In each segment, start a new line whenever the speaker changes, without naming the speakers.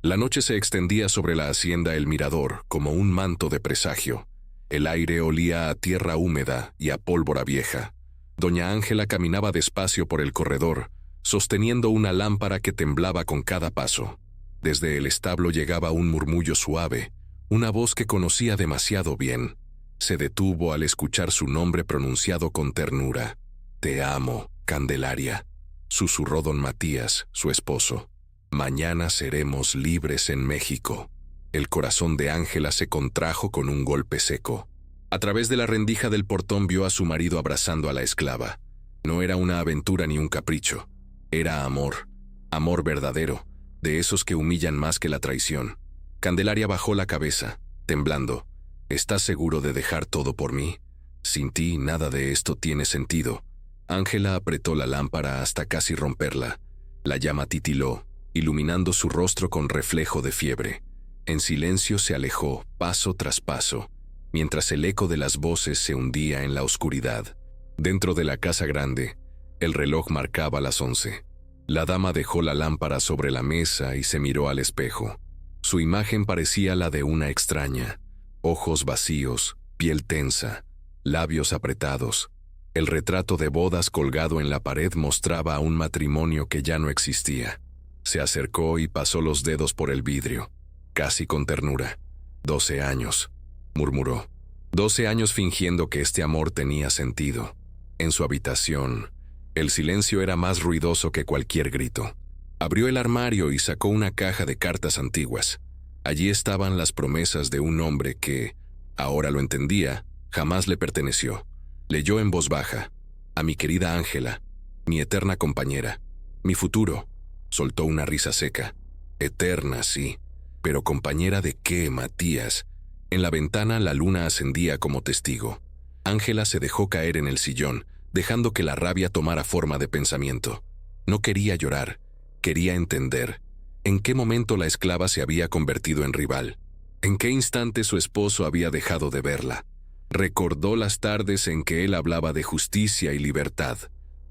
La noche se extendía sobre la hacienda El Mirador como un manto de presagio. El aire olía a tierra húmeda y a pólvora vieja. Doña Ángela caminaba despacio por el corredor, sosteniendo una lámpara que temblaba con cada paso. Desde el establo llegaba un murmullo suave, una voz que conocía demasiado bien. Se detuvo al escuchar su nombre pronunciado con ternura. «Te amo, Candelaria», susurró don Matías, su esposo. «Mañana seremos libres en México». El corazón de Ángela se contrajo con un golpe seco. A través de la rendija del portón vio a su marido abrazando a la esclava. No era una aventura ni un capricho. Era amor. Amor verdadero, de esos que humillan más que la traición. Candelaria bajó la cabeza, temblando. «¿Estás seguro de dejar todo por mí? Sin ti nada de esto tiene sentido». Ángela apretó la lámpara hasta casi romperla. La llama titiló, iluminando su rostro con reflejo de fiebre. En silencio se alejó, paso tras paso, mientras el eco de las voces se hundía en la oscuridad. Dentro de la casa grande, el reloj marcaba las 11. La dama dejó la lámpara sobre la mesa y se miró al espejo. Su imagen parecía la de una extraña. Ojos vacíos, piel tensa, labios apretados. El retrato de bodas colgado en la pared mostraba a un matrimonio que ya no existía. Se acercó y pasó los dedos por el vidrio, casi con ternura. 12 años, murmuró. 12 años fingiendo que este amor tenía sentido. En su habitación, el silencio era más ruidoso que cualquier grito. Abrió el armario y sacó una caja de cartas antiguas. Allí estaban las promesas de un hombre que, ahora lo entendía, jamás le perteneció. Leyó en voz baja: «A mi querida Ángela, mi eterna compañera, mi futuro». Soltó una risa seca. «Eterna, sí. Pero compañera de qué, Matías». En la ventana la luna ascendía como testigo. Ángela se dejó caer en el sillón, dejando que la rabia tomara forma de pensamiento. No quería llorar, quería entender. ¿En qué momento la esclava se había convertido en rival? ¿En qué instante su esposo había dejado de verla? Recordó las tardes en que él hablaba de justicia y libertad.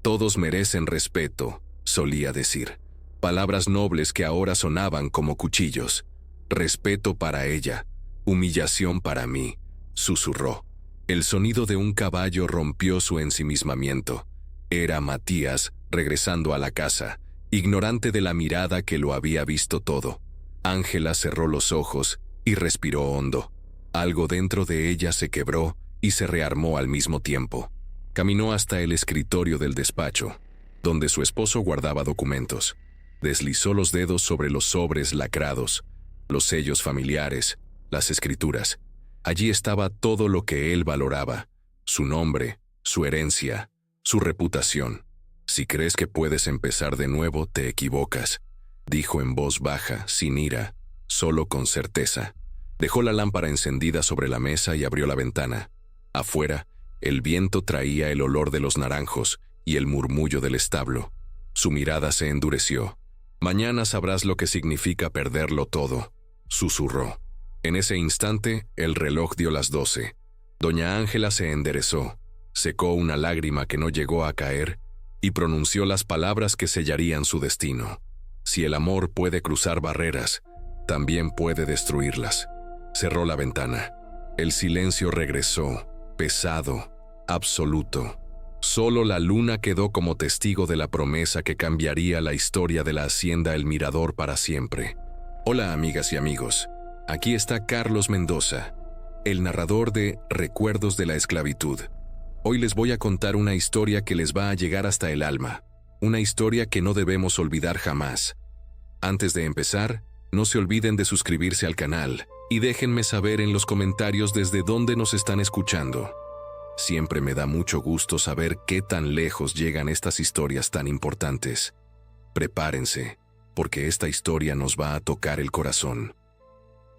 «Todos merecen respeto», solía decir. Palabras nobles que ahora sonaban como cuchillos. «Respeto para ella, humillación para mí», susurró. El sonido de un caballo rompió su ensimismamiento. Era Matías regresando a la casa, ignorante de la mirada que lo había visto todo. Ángela cerró los ojos y respiró hondo. Algo dentro de ella se quebró y se rearmó al mismo tiempo. Caminó hasta el escritorio del despacho, donde su esposo guardaba documentos. Deslizó los dedos sobre los sobres lacrados, los sellos familiares, las escrituras. Allí estaba todo lo que él valoraba: su nombre, su herencia, su reputación. «Si crees que puedes empezar de nuevo, te equivocas», dijo en voz baja, sin ira, solo con certeza. Dejó la lámpara encendida sobre la mesa y abrió la ventana. Afuera, el viento traía el olor de los naranjos y el murmullo del establo. Su mirada se endureció. «Mañana sabrás lo que significa perderlo todo», susurró. En ese instante, el reloj dio las 12. Doña Ángela se enderezó, secó una lágrima que no llegó a caer y pronunció las palabras que sellarían su destino. Si el amor puede cruzar barreras, también puede destruirlas. Cerró la ventana. El silencio regresó, pesado, absoluto. Solo la luna quedó como testigo de la promesa que cambiaría la historia de la hacienda El Mirador para siempre. Hola, amigas y amigos. Aquí está Carlos Mendoza, el narrador de Recuerdos de la Esclavitud. Hoy les voy a contar una historia que les va a llegar hasta el alma, una historia que no debemos olvidar jamás. Antes de empezar, no se olviden de suscribirse al canal y déjenme saber en los comentarios desde dónde nos están escuchando. Siempre me da mucho gusto saber qué tan lejos llegan estas historias tan importantes. Prepárense, porque esta historia nos va a tocar el corazón.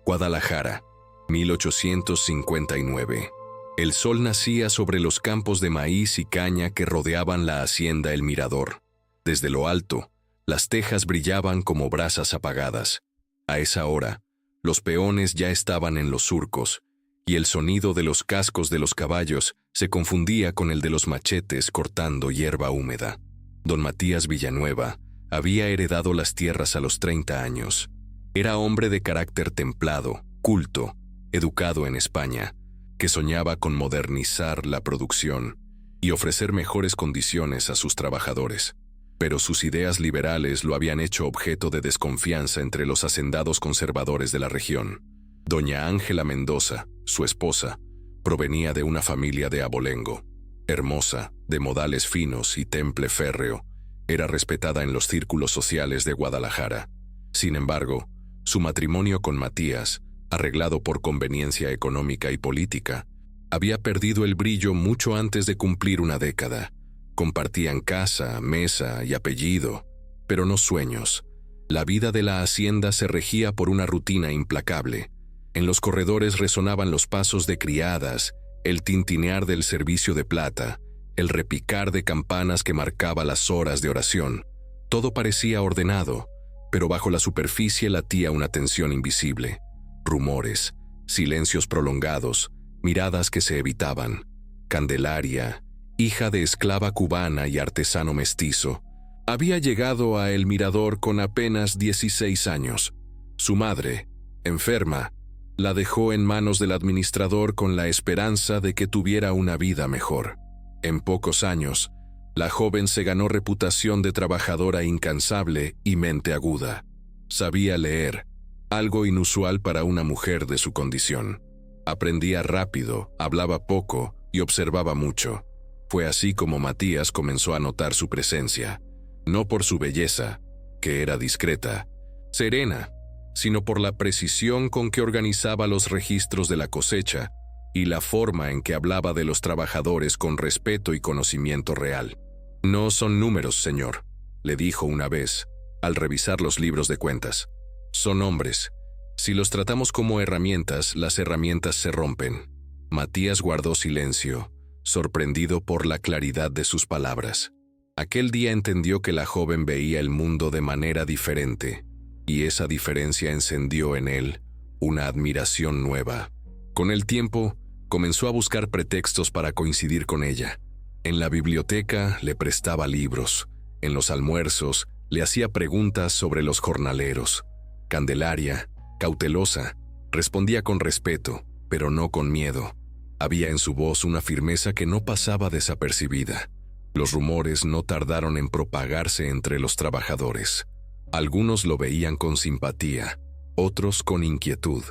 Guadalajara, 1859. El sol nacía sobre los campos de maíz y caña que rodeaban la hacienda El Mirador. Desde lo alto, las tejas brillaban como brasas apagadas. A esa hora, los peones ya estaban en los surcos, y el sonido de los cascos de los caballos se confundía con el de los machetes cortando hierba húmeda. Don Matías Villanueva había heredado las tierras a los 30 años. Era hombre de carácter templado, culto, educado en España, que soñaba con modernizar la producción y ofrecer mejores condiciones a sus trabajadores. Pero sus ideas liberales lo habían hecho objeto de desconfianza entre los hacendados conservadores de la región. Doña Ángela Mendoza, su esposa, provenía de una familia de abolengo. Hermosa, de modales finos y temple férreo, era respetada en los círculos sociales de Guadalajara. Sin embargo, su matrimonio con Matías, arreglado por conveniencia económica y política, había perdido el brillo mucho antes de cumplir una década. Compartían casa, mesa y apellido, pero no sueños. La vida de la hacienda se regía por una rutina implacable. En los corredores resonaban los pasos de criadas, el tintinear del servicio de plata, el repicar de campanas que marcaba las horas de oración. Todo parecía ordenado, pero bajo la superficie latía una tensión invisible. Rumores, silencios prolongados, miradas que se evitaban. Candelaria, hija de esclava cubana y artesano mestizo, había llegado a El Mirador con apenas 16 años. Su madre, enferma, la dejó en manos del administrador con la esperanza de que tuviera una vida mejor. En pocos años, la joven se ganó reputación de trabajadora incansable y mente aguda. Sabía leer, algo inusual para una mujer de su condición. Aprendía rápido, hablaba poco y observaba mucho. Fue así como Matías comenzó a notar su presencia, no por su belleza, que era discreta, serena, sino por la precisión con que organizaba los registros de la cosecha y la forma en que hablaba de los trabajadores con respeto y conocimiento real. «No son números, señor», le dijo una vez, al revisar los libros de cuentas. «Son hombres. Si los tratamos como herramientas, las herramientas se rompen». Matías guardó silencio, sorprendido por la claridad de sus palabras. Aquel día entendió que la joven veía el mundo de manera diferente, y esa diferencia encendió en él una admiración nueva. Con el tiempo, comenzó a buscar pretextos para coincidir con ella. En la biblioteca le prestaba libros, en los almuerzos le hacía preguntas sobre los jornaleros. Candelaria, cautelosa, respondía con respeto, pero no con miedo. Había en su voz una firmeza que no pasaba desapercibida. Los rumores no tardaron en propagarse entre los trabajadores. Algunos lo veían con simpatía, otros con inquietud.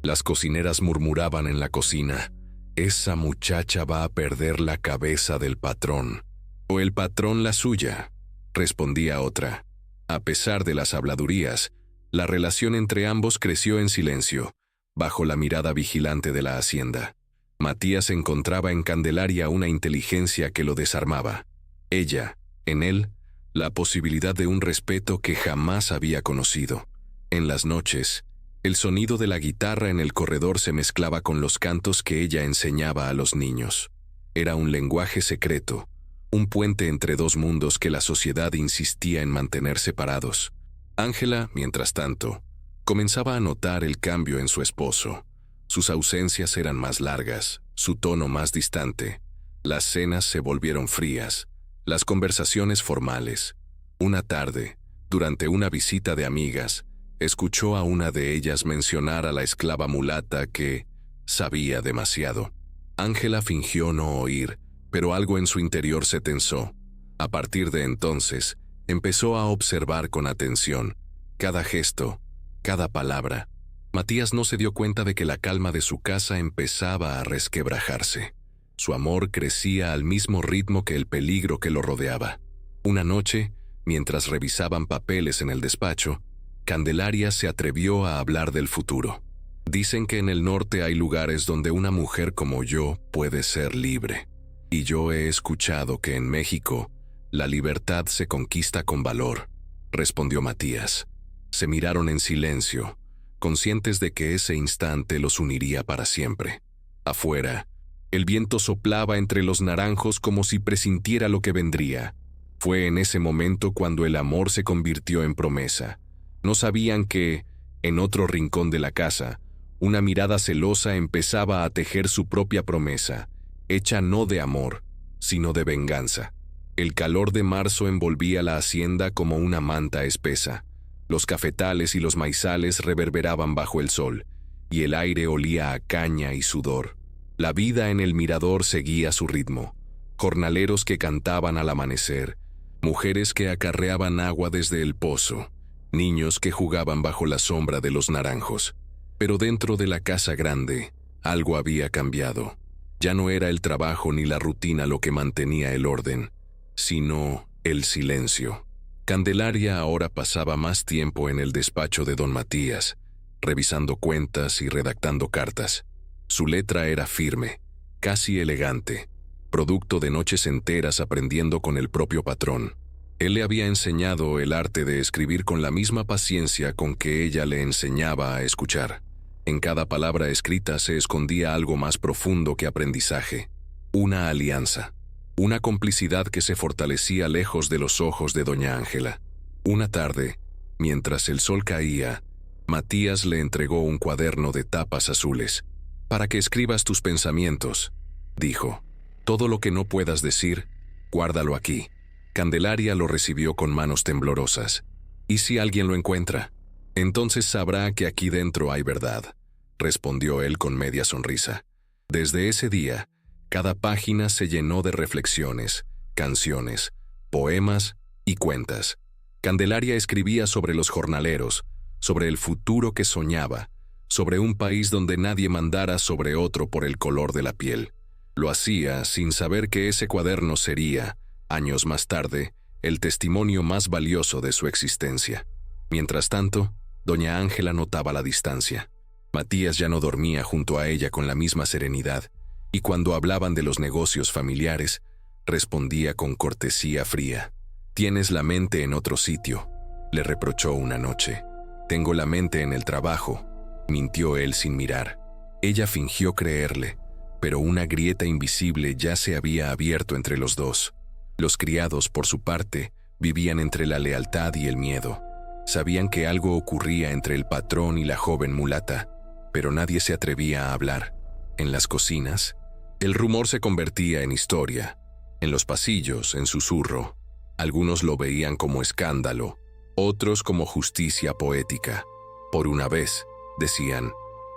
Las cocineras murmuraban en la cocina: «Esa muchacha va a perder la cabeza del patrón». «O el patrón la suya», respondía otra. A pesar de las habladurías, la relación entre ambos creció en silencio, bajo la mirada vigilante de la hacienda. Matías encontraba en Candelaria una inteligencia que lo desarmaba. Ella, en él, la posibilidad de un respeto que jamás había conocido. En las noches, el sonido de la guitarra en el corredor se mezclaba con los cantos que ella enseñaba a los niños. Era un lenguaje secreto, un puente entre dos mundos que la sociedad insistía en mantener separados. Ángela, mientras tanto, comenzaba a notar el cambio en su esposo. Sus ausencias eran más largas, su tono más distante. Las cenas se volvieron frías, las conversaciones formales. Una tarde, durante una visita de amigas, escuchó a una de ellas mencionar a la esclava mulata que sabía demasiado. Ángela fingió no oír, pero algo en su interior se tensó. A partir de entonces, empezó a observar con atención cada gesto, cada palabra. Matías no se dio cuenta de que la calma de su casa empezaba a resquebrajarse. Su amor crecía al mismo ritmo que el peligro que lo rodeaba. Una noche, mientras revisaban papeles en el despacho, Candelaria se atrevió a hablar del futuro. «Dicen que en el norte hay lugares donde una mujer como yo puede ser libre. Y yo he escuchado que en México la libertad se conquista con valor», respondió Matías. Se miraron en silencio, conscientes de que ese instante los uniría para siempre. Afuera, el viento soplaba entre los naranjos como si presintiera lo que vendría. Fue en ese momento cuando el amor se convirtió en promesa. No sabían que, en otro rincón de la casa, una mirada celosa empezaba a tejer su propia promesa, hecha no de amor, sino de venganza. El calor de marzo envolvía la hacienda como una manta espesa. Los cafetales y los maizales reverberaban bajo el sol, y el aire olía a caña y sudor. La vida en el mirador seguía su ritmo. Jornaleros que cantaban al amanecer, mujeres que acarreaban agua desde el pozo, niños que jugaban bajo la sombra de los naranjos. Pero dentro de la casa grande, algo había cambiado. Ya no era el trabajo ni la rutina lo que mantenía el orden, sino el silencio. Candelaria ahora pasaba más tiempo en el despacho de don Matías, revisando cuentas y redactando cartas. Su letra era firme, casi elegante, producto de noches enteras aprendiendo con el propio patrón. Él le había enseñado el arte de escribir con la misma paciencia con que ella le enseñaba a escuchar. En cada palabra escrita se escondía algo más profundo que aprendizaje, una alianza, una complicidad que se fortalecía lejos de los ojos de doña Ángela. Una tarde, mientras el sol caía, Matías le entregó un cuaderno de tapas azules. «Para que escribas tus pensamientos», dijo. «Todo lo que no puedas decir, guárdalo aquí». Candelaria lo recibió con manos temblorosas. «¿Y si alguien lo encuentra? Entonces sabrá que aquí dentro hay verdad», respondió él con media sonrisa. Desde ese día, cada página se llenó de reflexiones, canciones, poemas y cuentas. Candelaria escribía sobre los jornaleros, sobre el futuro que soñaba, sobre un país donde nadie mandara sobre otro por el color de la piel. Lo hacía sin saber que ese cuaderno sería, años más tarde, el testimonio más valioso de su existencia. Mientras tanto, doña Ángela notaba la distancia. Matías ya no dormía junto a ella con la misma serenidad, y cuando hablaban de los negocios familiares, respondía con cortesía fría. «Tienes la mente en otro sitio», le reprochó una noche. «Tengo la mente en el trabajo», mintió él sin mirar. Ella fingió creerle, pero una grieta invisible ya se había abierto entre los dos. Los criados, por su parte, vivían entre la lealtad y el miedo. Sabían que algo ocurría entre el patrón y la joven mulata, pero nadie se atrevía a hablar. En las cocinas, el rumor se convertía en historia. En los pasillos, en susurro. Algunos lo veían como escándalo, otros como justicia poética. Por una vez, decían,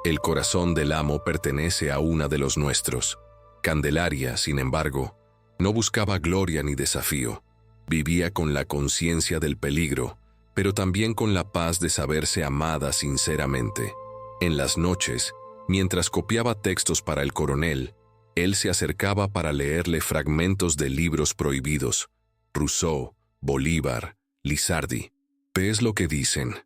el corazón del amo pertenece a una de los nuestros. Candelaria, sin embargo, no buscaba gloria ni desafío. Vivía con la conciencia del peligro, pero también con la paz de saberse amada sinceramente. En las noches, mientras copiaba textos para el coronel, él se acercaba para leerle fragmentos de libros prohibidos, Rousseau, Bolívar, Lizardi. «¿Ves lo que dicen?»,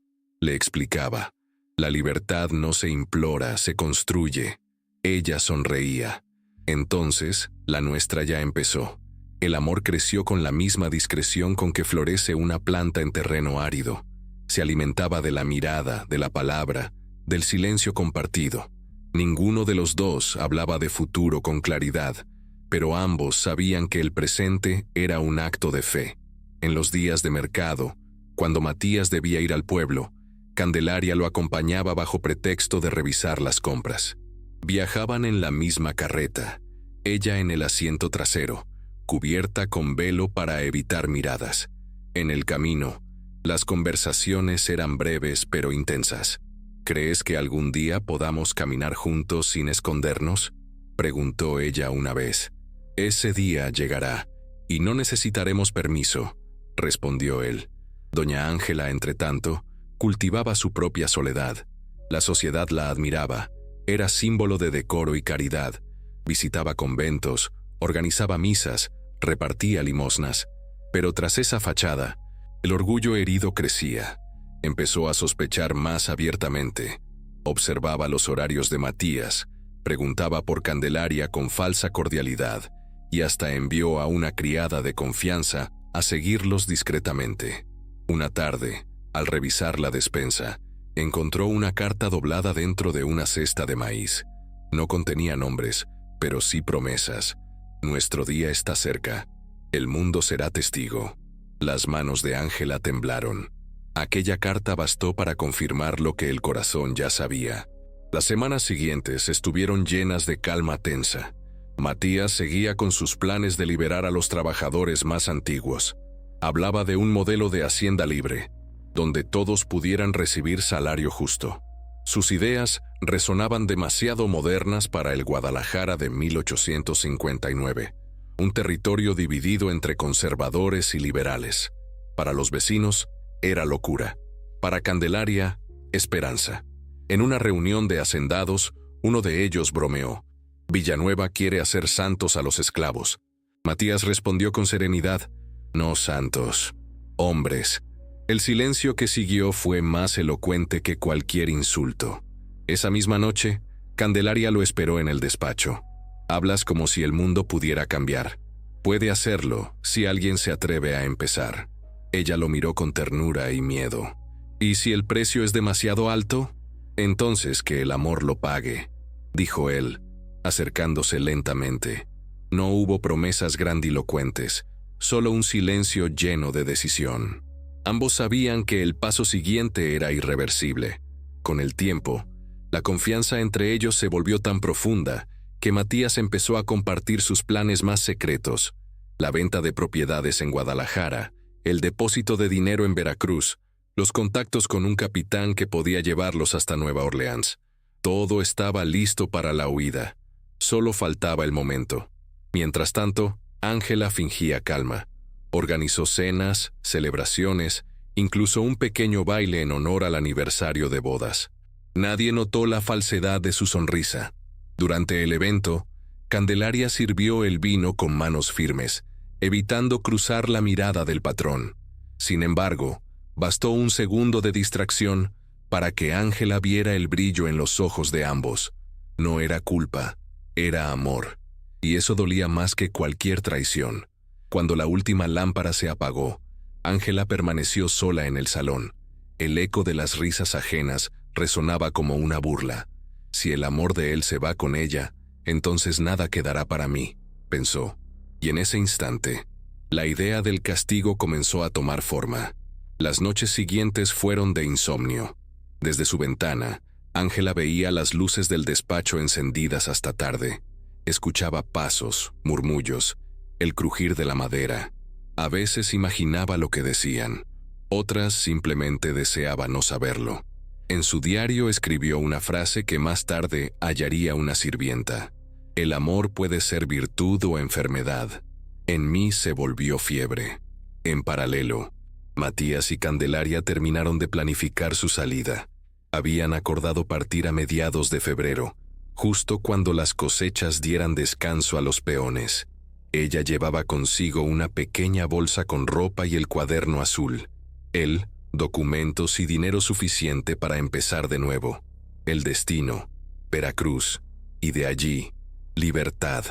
le explicaba. «La libertad no se implora, se construye». Ella sonreía. Entonces, la nuestra ya empezó. El amor creció con la misma discreción con que florece una planta en terreno árido. Se alimentaba de la mirada, de la palabra, del silencio compartido. Ninguno de los dos hablaba de futuro con claridad, pero ambos sabían que el presente era un acto de fe. En los días de mercado, cuando Matías debía ir al pueblo, Candelaria lo acompañaba bajo pretexto de revisar las compras. Viajaban en la misma carreta, ella en el asiento trasero, cubierta con velo para evitar miradas. En el camino, las conversaciones eran breves pero intensas. «¿Crees que algún día podamos caminar juntos sin escondernos?», preguntó ella una vez. «Ese día llegará, y no necesitaremos permiso», respondió él. Doña Ángela, entretanto, cultivaba su propia soledad. La sociedad la admiraba, era símbolo de decoro y caridad. Visitaba conventos, organizaba misas, repartía limosnas. Pero tras esa fachada, el orgullo herido crecía. Empezó a sospechar más abiertamente. Observaba los horarios de Matías, preguntaba por Candelaria con falsa cordialidad y hasta envió a una criada de confianza a seguirlos discretamente. Una tarde, al revisar la despensa, encontró una carta doblada dentro de una cesta de maíz. No contenía nombres, pero sí promesas. «Nuestro día está cerca. El mundo será testigo». Las manos de Ángela temblaron. Aquella carta bastó para confirmar lo que el corazón ya sabía. Las semanas siguientes estuvieron llenas de calma tensa. Matías seguía con sus planes de liberar a los trabajadores más antiguos. Hablaba de un modelo de hacienda libre, donde todos pudieran recibir salario justo. Sus ideas resonaban demasiado modernas para el Guadalajara de 1859, un territorio dividido entre conservadores y liberales. Para los vecinos, era locura. Para Candelaria, esperanza. En una reunión de hacendados, uno de ellos bromeó: «Villanueva quiere hacer santos a los esclavos». Matías respondió con serenidad: «No santos, hombres». El silencio que siguió fue más elocuente que cualquier insulto. Esa misma noche, Candelaria lo esperó en el despacho. «Hablas como si el mundo pudiera cambiar. Puede hacerlo si alguien se atreve a empezar». Ella lo miró con ternura y miedo. «¿Y si el precio es demasiado alto? Entonces que el amor lo pague», dijo él, acercándose lentamente. No hubo promesas grandilocuentes, solo un silencio lleno de decisión. Ambos sabían que el paso siguiente era irreversible. Con el tiempo, la confianza entre ellos se volvió tan profunda que Matías empezó a compartir sus planes más secretos: la venta de propiedades en Guadalajara, el depósito de dinero en Veracruz, los contactos con un capitán que podía llevarlos hasta Nueva Orleans. Todo estaba listo para la huida. Solo faltaba el momento. Mientras tanto, Ángela fingía calma. Organizó cenas, celebraciones, incluso un pequeño baile en honor al aniversario de bodas. Nadie notó la falsedad de su sonrisa. Durante el evento, Candelaria sirvió el vino con manos firmes, evitando cruzar la mirada del patrón. Sin embargo, bastó un segundo de distracción para que Ángela viera el brillo en los ojos de ambos. No era culpa, era amor. Y eso dolía más que cualquier traición. Cuando la última lámpara se apagó, Ángela permaneció sola en el salón. El eco de las risas ajenas resonaba como una burla. «Si el amor de él se va con ella, entonces nada quedará para mí», pensó. Y en ese instante, la idea del castigo comenzó a tomar forma. Las noches siguientes fueron de insomnio. Desde su ventana, Ángela veía las luces del despacho encendidas hasta tarde. Escuchaba pasos, murmullos, el crujir de la madera. A veces imaginaba lo que decían, otras simplemente deseaba no saberlo. En su diario escribió una frase que más tarde hallaría una sirvienta: «El amor puede ser virtud o enfermedad. En mí se volvió fiebre». En paralelo, Matías y Candelaria terminaron de planificar su salida. Habían acordado partir a mediados de febrero, justo cuando las cosechas dieran descanso a los peones. Ella llevaba consigo una pequeña bolsa con ropa y el cuaderno azul. Él, documentos y dinero suficiente para empezar de nuevo. El destino, Veracruz, y de allí, libertad.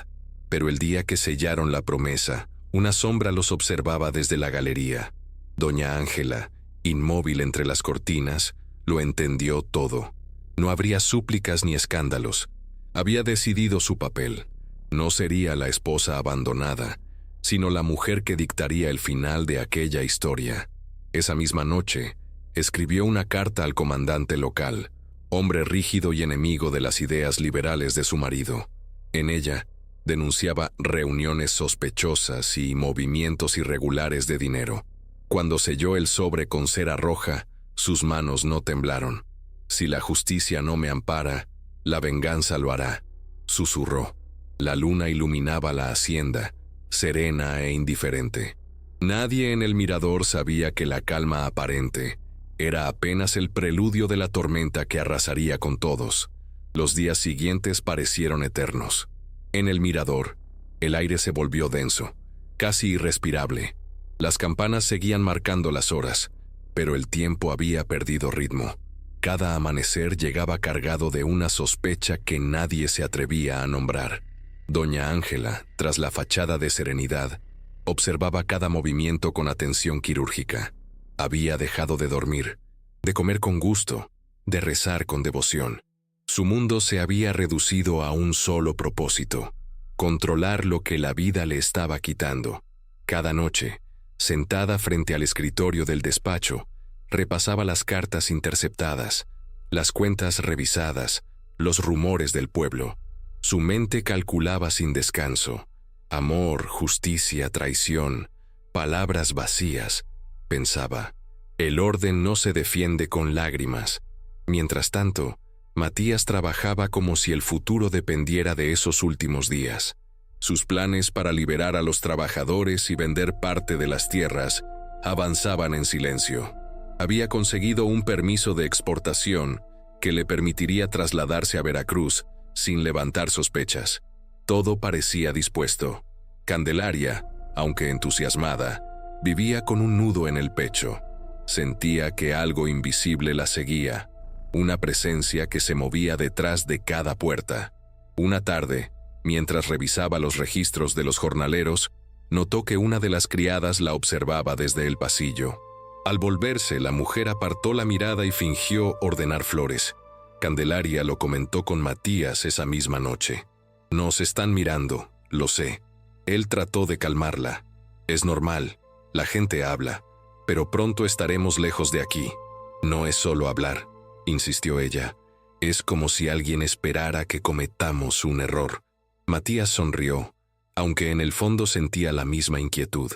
Pero el día que sellaron la promesa, una sombra los observaba desde la galería. Doña Ángela, inmóvil entre las cortinas, lo entendió todo. No habría súplicas ni escándalos. Había decidido su papel. No sería la esposa abandonada, sino la mujer que dictaría el final de aquella historia. Esa misma noche, escribió una carta al comandante local, hombre rígido y enemigo de las ideas liberales de su marido. En ella, denunciaba reuniones sospechosas y movimientos irregulares de dinero. Cuando selló el sobre con cera roja, sus manos no temblaron. «Si la justicia no me ampara, la venganza lo hará», susurró. La luna iluminaba la hacienda, serena e indiferente. Nadie en el mirador sabía que la calma aparente era apenas el preludio de la tormenta que arrasaría con todos. Los días siguientes parecieron eternos. En el mirador, el aire se volvió denso, casi irrespirable. Las campanas seguían marcando las horas, pero el tiempo había perdido ritmo. Cada amanecer llegaba cargado de una sospecha que nadie se atrevía a nombrar. Doña Ángela, tras la fachada de serenidad, observaba cada movimiento con atención quirúrgica. Había dejado de dormir, de comer con gusto, de rezar con devoción. Su mundo se había reducido a un solo propósito: controlar lo que la vida le estaba quitando. Cada noche, sentada frente al escritorio del despacho, repasaba las cartas interceptadas, las cuentas revisadas, los rumores del pueblo. Su mente calculaba sin descanso. Amor, justicia, traición, palabras vacías. Pensaba, El orden no se defiende con lágrimas. Mientras tanto, Matías trabajaba como si el futuro dependiera de esos últimos días. Sus planes para liberar a los trabajadores y vender parte de las tierras avanzaban en silencio. Había conseguido un permiso de exportación que le permitiría trasladarse a Veracruz sin levantar sospechas. Todo parecía dispuesto. Candelaria, aunque entusiasmada, vivía con un nudo en el pecho. Sentía que algo invisible la seguía, una presencia que se movía detrás de cada puerta. Una tarde, mientras revisaba los registros de los jornaleros, notó que una de las criadas la observaba desde el pasillo. Al volverse, la mujer apartó la mirada y fingió ordenar flores. Candelaria lo comentó con Matías esa misma noche. «Nos están mirando, lo sé». Él trató de calmarla. «Es normal, la gente habla, pero pronto estaremos lejos de aquí». «No es solo hablar», insistió ella. «Es como si alguien esperara que cometamos un error». Matías sonrió, aunque en el fondo sentía la misma inquietud.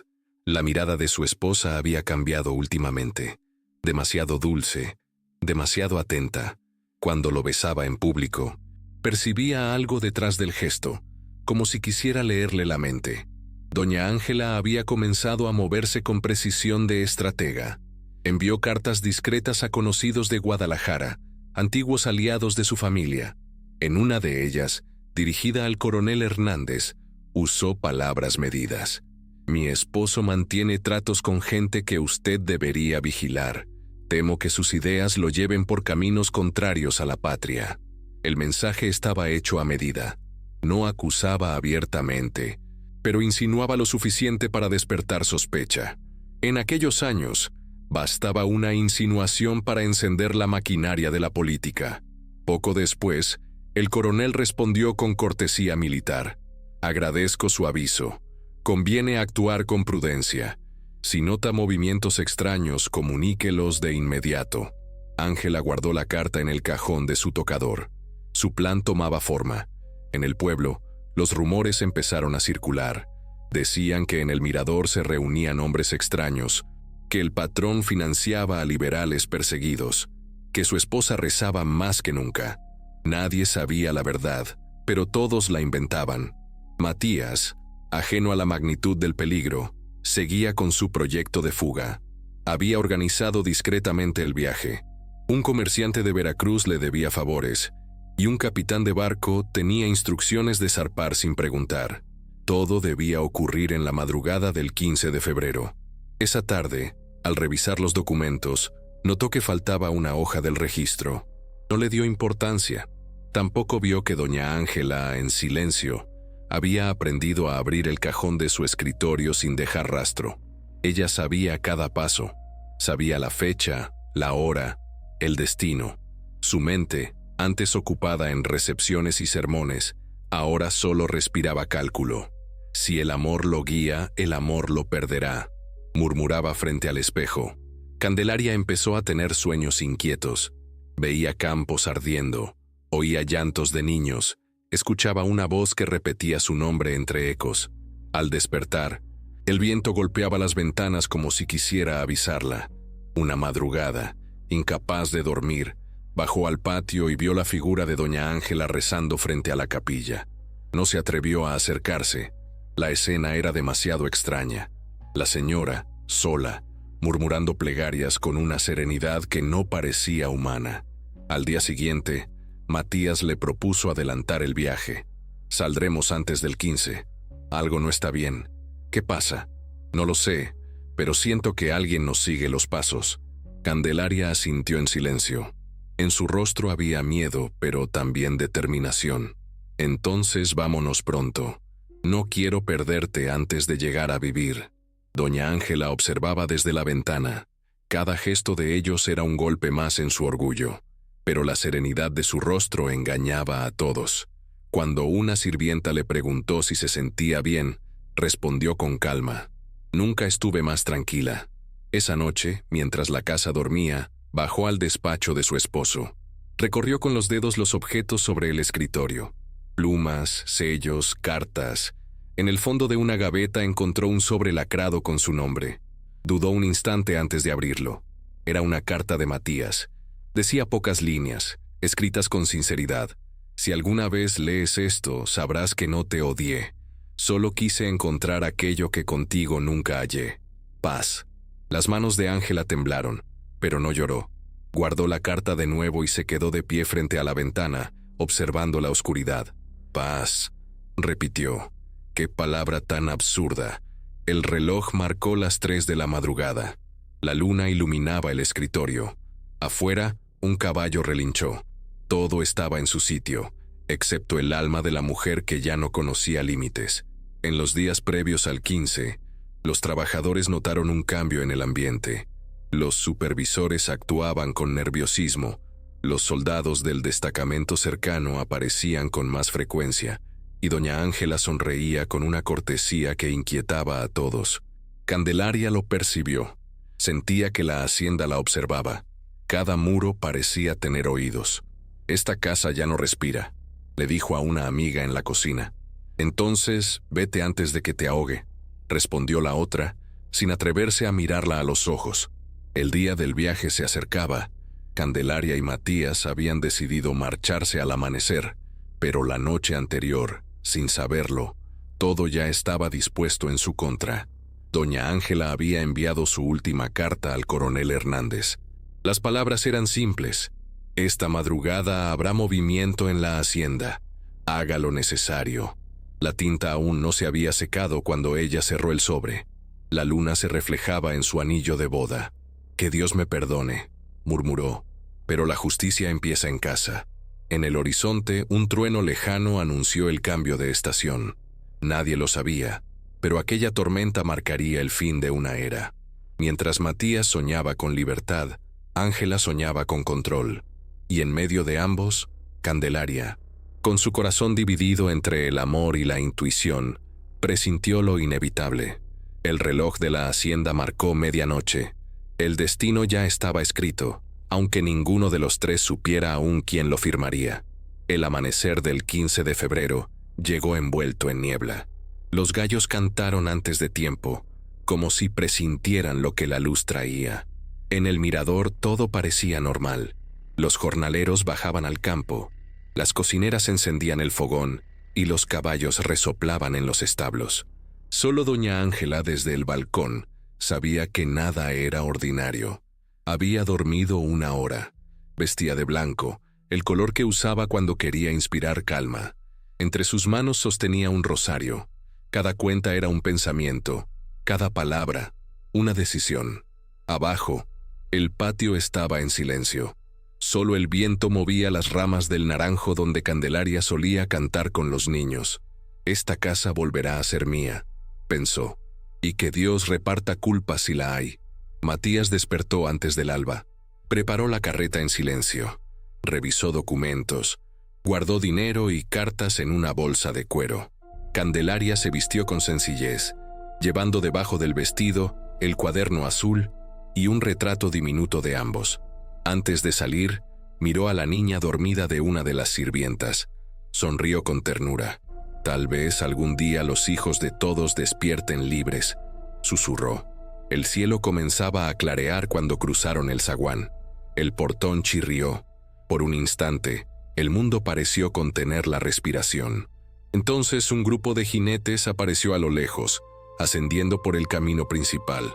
La mirada de su esposa había cambiado últimamente. Demasiado dulce, demasiado atenta. Cuando lo besaba en público, percibía algo detrás del gesto, como si quisiera leerle la mente. Doña Ángela había comenzado a moverse con precisión de estratega. Envió cartas discretas a conocidos de Guadalajara, antiguos aliados de su familia. En una de ellas, dirigida al coronel Hernández, usó palabras medidas. «Mi esposo mantiene tratos con gente que usted debería vigilar. Temo que sus ideas lo lleven por caminos contrarios a la patria». El mensaje estaba hecho a medida. No acusaba abiertamente, pero insinuaba lo suficiente para despertar sospecha. En aquellos años, bastaba una insinuación para encender la maquinaria de la política. Poco después, el coronel respondió con cortesía militar. «Agradezco su aviso. Conviene actuar con prudencia. Si nota movimientos extraños, comuníquelos de inmediato». Ángela guardó la carta en el cajón de su tocador. Su plan tomaba forma. En el pueblo, los rumores empezaron a circular. Decían que en el mirador se reunían hombres extraños, que el patrón financiaba a liberales perseguidos, que su esposa rezaba más que nunca. Nadie sabía la verdad, pero todos la inventaban. Matías, ajeno a la magnitud del peligro, seguía con su proyecto de fuga. Había organizado discretamente el viaje. Un comerciante de Veracruz le debía favores, y un capitán de barco tenía instrucciones de zarpar sin preguntar. Todo debía ocurrir en la madrugada del 15 de febrero. Esa tarde, al revisar los documentos, notó que faltaba una hoja del registro. No le dio importancia. Tampoco vio que doña Ángela, en silencio, había aprendido a abrir el cajón de su escritorio sin dejar rastro. Ella sabía cada paso. Sabía la fecha, la hora, el destino. Su mente, antes ocupada en recepciones y sermones, ahora solo respiraba cálculo. «Si el amor lo guía, el amor lo perderá», murmuraba frente al espejo. Candelaria empezó a tener sueños inquietos. Veía campos ardiendo, oía llantos de niños, escuchaba una voz que repetía su nombre entre ecos. Al despertar, el viento golpeaba las ventanas como si quisiera avisarla. Una madrugada, incapaz de dormir, bajó al patio y vio la figura de doña Ángela rezando frente a la capilla. No se atrevió a acercarse. La escena era demasiado extraña. La señora, sola, murmurando plegarias con una serenidad que no parecía humana. Al día siguiente, Matías le propuso adelantar el viaje. «Saldremos antes del 15. Algo no está bien. ¿Qué pasa?» «No lo sé, pero siento que alguien nos sigue los pasos». Candelaria asintió en silencio. En su rostro había miedo, pero también determinación. «Entonces vámonos pronto. No quiero perderte antes de llegar a vivir». Doña Ángela observaba desde la ventana. Cada gesto de ellos era un golpe más en su orgullo, pero la serenidad de su rostro engañaba a todos. Cuando una sirvienta le preguntó si se sentía bien, respondió con calma: «Nunca estuve más tranquila». Esa noche, mientras la casa dormía, bajó al despacho de su esposo. Recorrió con los dedos los objetos sobre el escritorio. Plumas, sellos, cartas. En el fondo de una gaveta encontró un sobre lacrado con su nombre. Dudó un instante antes de abrirlo. Era una carta de Matías. Decía pocas líneas, escritas con sinceridad. Si alguna vez lees esto, sabrás que no te odié. Solo quise encontrar aquello que contigo nunca hallé. Paz. Las manos de Ángela temblaron, pero no lloró. Guardó la carta de nuevo y se quedó de pie frente a la ventana, observando la oscuridad. Paz, repitió. Qué palabra tan absurda. El reloj marcó las 3 de la madrugada. La luna iluminaba el escritorio. Afuera, un caballo relinchó. Todo estaba en su sitio, excepto el alma de la mujer que ya no conocía límites. En los días previos al 15, los trabajadores notaron un cambio en el ambiente. Los supervisores actuaban con nerviosismo. Los soldados del destacamento cercano aparecían con más frecuencia, y doña Ángela sonreía con una cortesía que inquietaba a todos. Candelaria lo percibió. Sentía que la hacienda la observaba. Cada muro parecía tener oídos. «Esta casa ya no respira», le dijo a una amiga en la cocina. «Entonces, vete antes de que te ahogue», respondió la otra, sin atreverse a mirarla a los ojos. El día del viaje se acercaba. Candelaria y Matías habían decidido marcharse al amanecer, pero la noche anterior, sin saberlo, todo ya estaba dispuesto en su contra. Doña Ángela había enviado su última carta al coronel Hernández. Las palabras eran simples. «Esta madrugada habrá movimiento en la hacienda. Haga lo necesario». La tinta aún no se había secado cuando ella cerró el sobre. La luna se reflejaba en su anillo de boda. «Que Dios me perdone», murmuró, «pero la justicia empieza en casa». En el horizonte, un trueno lejano anunció el cambio de estación. Nadie lo sabía, pero aquella tormenta marcaría el fin de una era. Mientras Matías soñaba con libertad, Ángela soñaba con control. Y en medio de ambos, Candelaria, con su corazón dividido entre el amor y la intuición, presintió lo inevitable. El reloj de la hacienda marcó medianoche. El destino ya estaba escrito, aunque ninguno de los tres supiera aún quién lo firmaría. El amanecer del 15 de febrero llegó envuelto en niebla. Los gallos cantaron antes de tiempo, como si presintieran lo que la luz traía. En el mirador todo parecía normal. Los jornaleros bajaban al campo, las cocineras encendían el fogón y los caballos resoplaban en los establos. Solo doña Ángela, desde el balcón, sabía que nada era ordinario. Había dormido 1 hora. Vestía de blanco, el color que usaba cuando quería inspirar calma. Entre sus manos sostenía un rosario. Cada cuenta era un pensamiento, cada palabra, una decisión. Abajo, el patio estaba en silencio. Solo el viento movía las ramas del naranjo donde Candelaria solía cantar con los niños. «Esta casa volverá a ser mía», pensó, «y que Dios reparta culpas si la hay». Matías despertó antes del alba. Preparó la carreta en silencio. Revisó documentos. Guardó dinero y cartas en una bolsa de cuero. Candelaria se vistió con sencillez, llevando debajo del vestido el cuaderno azul y un retrato diminuto de ambos. Antes de salir, miró a la niña dormida de una de las sirvientas. Sonrió con ternura. «Tal vez algún día los hijos de todos despierten libres», susurró. El cielo comenzaba a clarear cuando cruzaron el zaguán. El portón chirrió. Por un instante, el mundo pareció contener la respiración. Entonces un grupo de jinetes apareció a lo lejos, ascendiendo por el camino principal.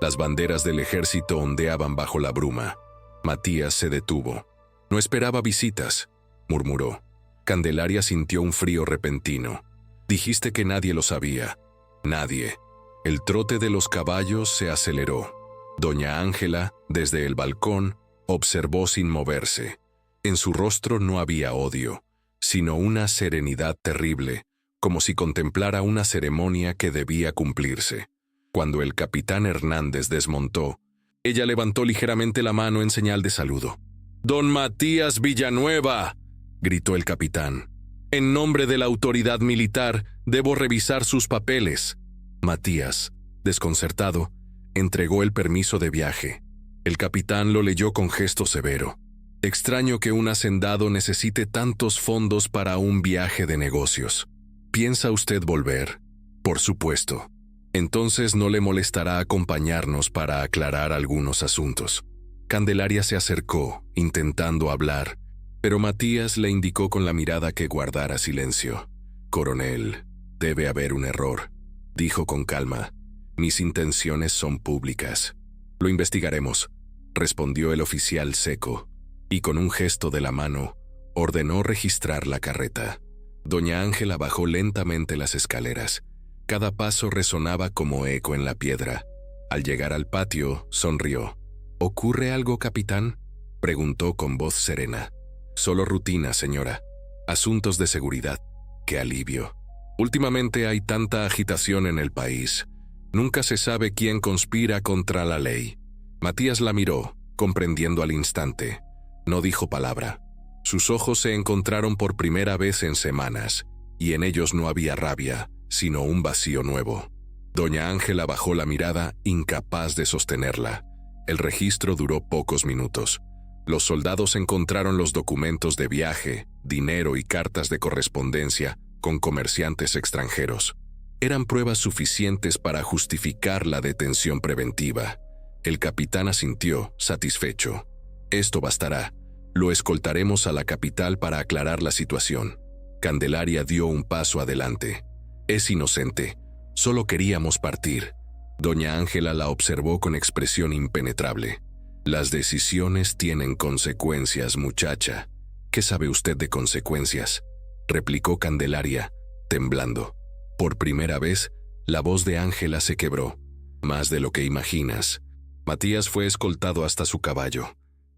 Las banderas del ejército ondeaban bajo la bruma. Matías se detuvo. «No esperaba visitas», murmuró. Candelaria sintió un frío repentino. «Dijiste que nadie lo sabía». «Nadie». El trote de los caballos se aceleró. Doña Ángela, desde el balcón, observó sin moverse. En su rostro no había odio, sino una serenidad terrible, como si contemplara una ceremonia que debía cumplirse. Cuando el capitán Hernández desmontó, ella levantó ligeramente la mano en señal de saludo. «Don Matías Villanueva», gritó el capitán. «En nombre de la autoridad militar, debo revisar sus papeles». Matías, desconcertado, entregó el permiso de viaje. El capitán lo leyó con gesto severo. «Extraño que un hacendado necesite tantos fondos para un viaje de negocios. ¿Piensa usted volver?» «Por supuesto. Entonces no le molestará acompañarnos para aclarar algunos asuntos». Candelaria se acercó, intentando hablar, pero Matías le indicó con la mirada que guardara silencio. «Coronel, debe haber un error», dijo con calma. «Mis intenciones son públicas». «Lo investigaremos», respondió el oficial seco, y con un gesto de la mano, ordenó registrar la carreta. Doña Ángela bajó lentamente las escaleras. Cada paso resonaba como eco en la piedra. Al llegar al patio, sonrió. «¿Ocurre algo, capitán?», preguntó con voz serena. «Solo rutina, señora. Asuntos de seguridad». «Qué alivio. Últimamente hay tanta agitación en el país. Nunca se sabe quién conspira contra la ley». Matías la miró, comprendiendo al instante. No dijo palabra. Sus ojos se encontraron por primera vez en semanas, y en ellos no había rabia, sino un vacío nuevo. Doña Ángela bajó la mirada, incapaz de sostenerla. El registro duró pocos minutos. Los soldados encontraron los documentos de viaje, dinero y cartas de correspondencia con comerciantes extranjeros. Eran pruebas suficientes para justificar la detención preventiva. El capitán asintió, satisfecho. «Esto bastará. Lo escoltaremos a la capital para aclarar la situación». Candelaria dio un paso adelante. «Es inocente. Solo queríamos partir». Doña Ángela la observó con expresión impenetrable. «Las decisiones tienen consecuencias, muchacha». «¿Qué sabe usted de consecuencias?», replicó Candelaria, temblando. Por primera vez, la voz de Ángela se quebró. «Más de lo que imaginas». Matías fue escoltado hasta su caballo.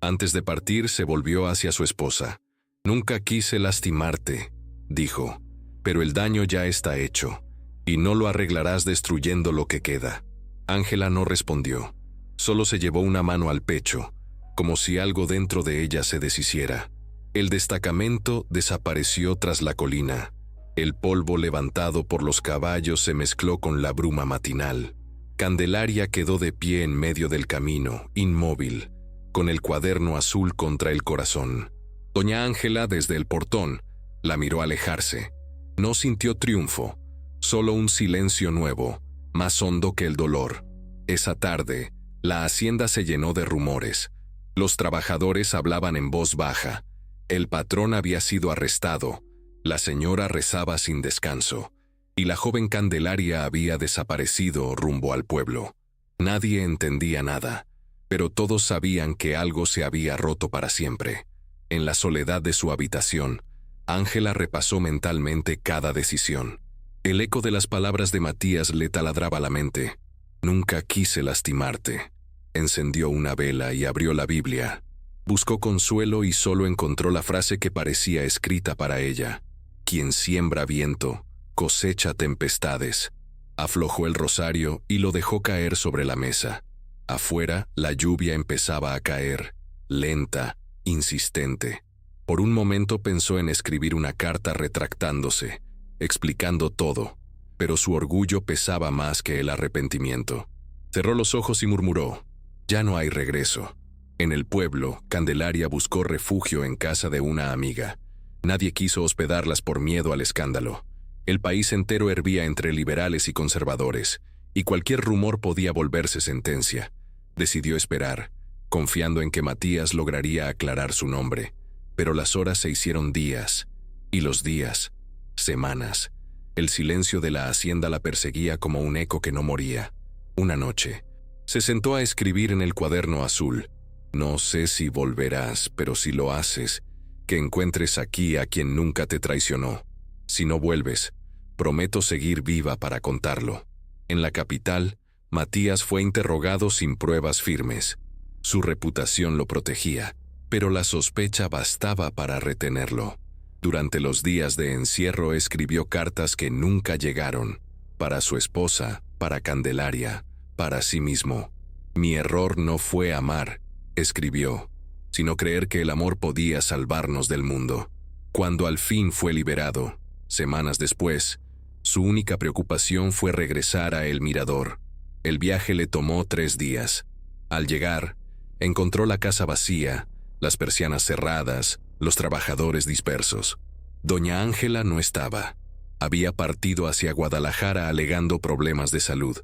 Antes de partir, se volvió hacia su esposa. «Nunca quise lastimarte», dijo, «pero el daño ya está hecho, y no lo arreglarás destruyendo lo que queda». Ángela no respondió. Solo se llevó una mano al pecho, como si algo dentro de ella se deshiciera. El destacamento desapareció tras la colina. El polvo levantado por los caballos se mezcló con la bruma matinal. Candelaria quedó de pie en medio del camino, inmóvil, con el cuaderno azul contra el corazón. Doña Ángela, desde el portón, la miró alejarse. No sintió triunfo, solo un silencio nuevo, más hondo que el dolor. Esa tarde, la hacienda se llenó de rumores. Los trabajadores hablaban en voz baja. El patrón había sido arrestado, la señora rezaba sin descanso, y la joven Candelaria había desaparecido rumbo al pueblo. Nadie entendía nada, pero todos sabían que algo se había roto para siempre. En la soledad de su habitación, Ángela repasó mentalmente cada decisión. El eco de las palabras de Matías le taladraba la mente. «Nunca quise lastimarte». Encendió una vela y abrió la Biblia. Buscó consuelo y solo encontró la frase que parecía escrita para ella. «Quien siembra viento, cosecha tempestades». Aflojó el rosario y lo dejó caer sobre la mesa. Afuera, la lluvia empezaba a caer, lenta, insistente. Por un momento pensó en escribir una carta retractándose, explicando todo, pero su orgullo pesaba más que el arrepentimiento. Cerró los ojos y murmuró: «Ya no hay regreso». En el pueblo, Candelaria buscó refugio en casa de una amiga. Nadie quiso hospedarlas por miedo al escándalo. El país entero hervía entre liberales y conservadores, y cualquier rumor podía volverse sentencia. Decidió esperar, confiando en que Matías lograría aclarar su nombre. Pero las horas se hicieron días, y los días, semanas. El silencio de la hacienda la perseguía como un eco que no moría. Una noche, se sentó a escribir en el cuaderno azul: «No sé si volverás, pero si lo haces, que encuentres aquí a quien nunca te traicionó. Si no vuelves, prometo seguir viva para contarlo». En la capital, Matías fue interrogado sin pruebas firmes. Su reputación lo protegía, pero la sospecha bastaba para retenerlo. Durante los días de encierro escribió cartas que nunca llegaron, para su esposa, para Candelaria, para sí mismo. «Mi error no fue amar», escribió, «sino creer que el amor podía salvarnos del mundo». Cuando al fin fue liberado, semanas después, su única preocupación fue regresar a El Mirador. El viaje le tomó 3 días. Al llegar, encontró la casa vacía, las persianas cerradas, los trabajadores dispersos. Doña Ángela no estaba. Había partido hacia Guadalajara alegando problemas de salud.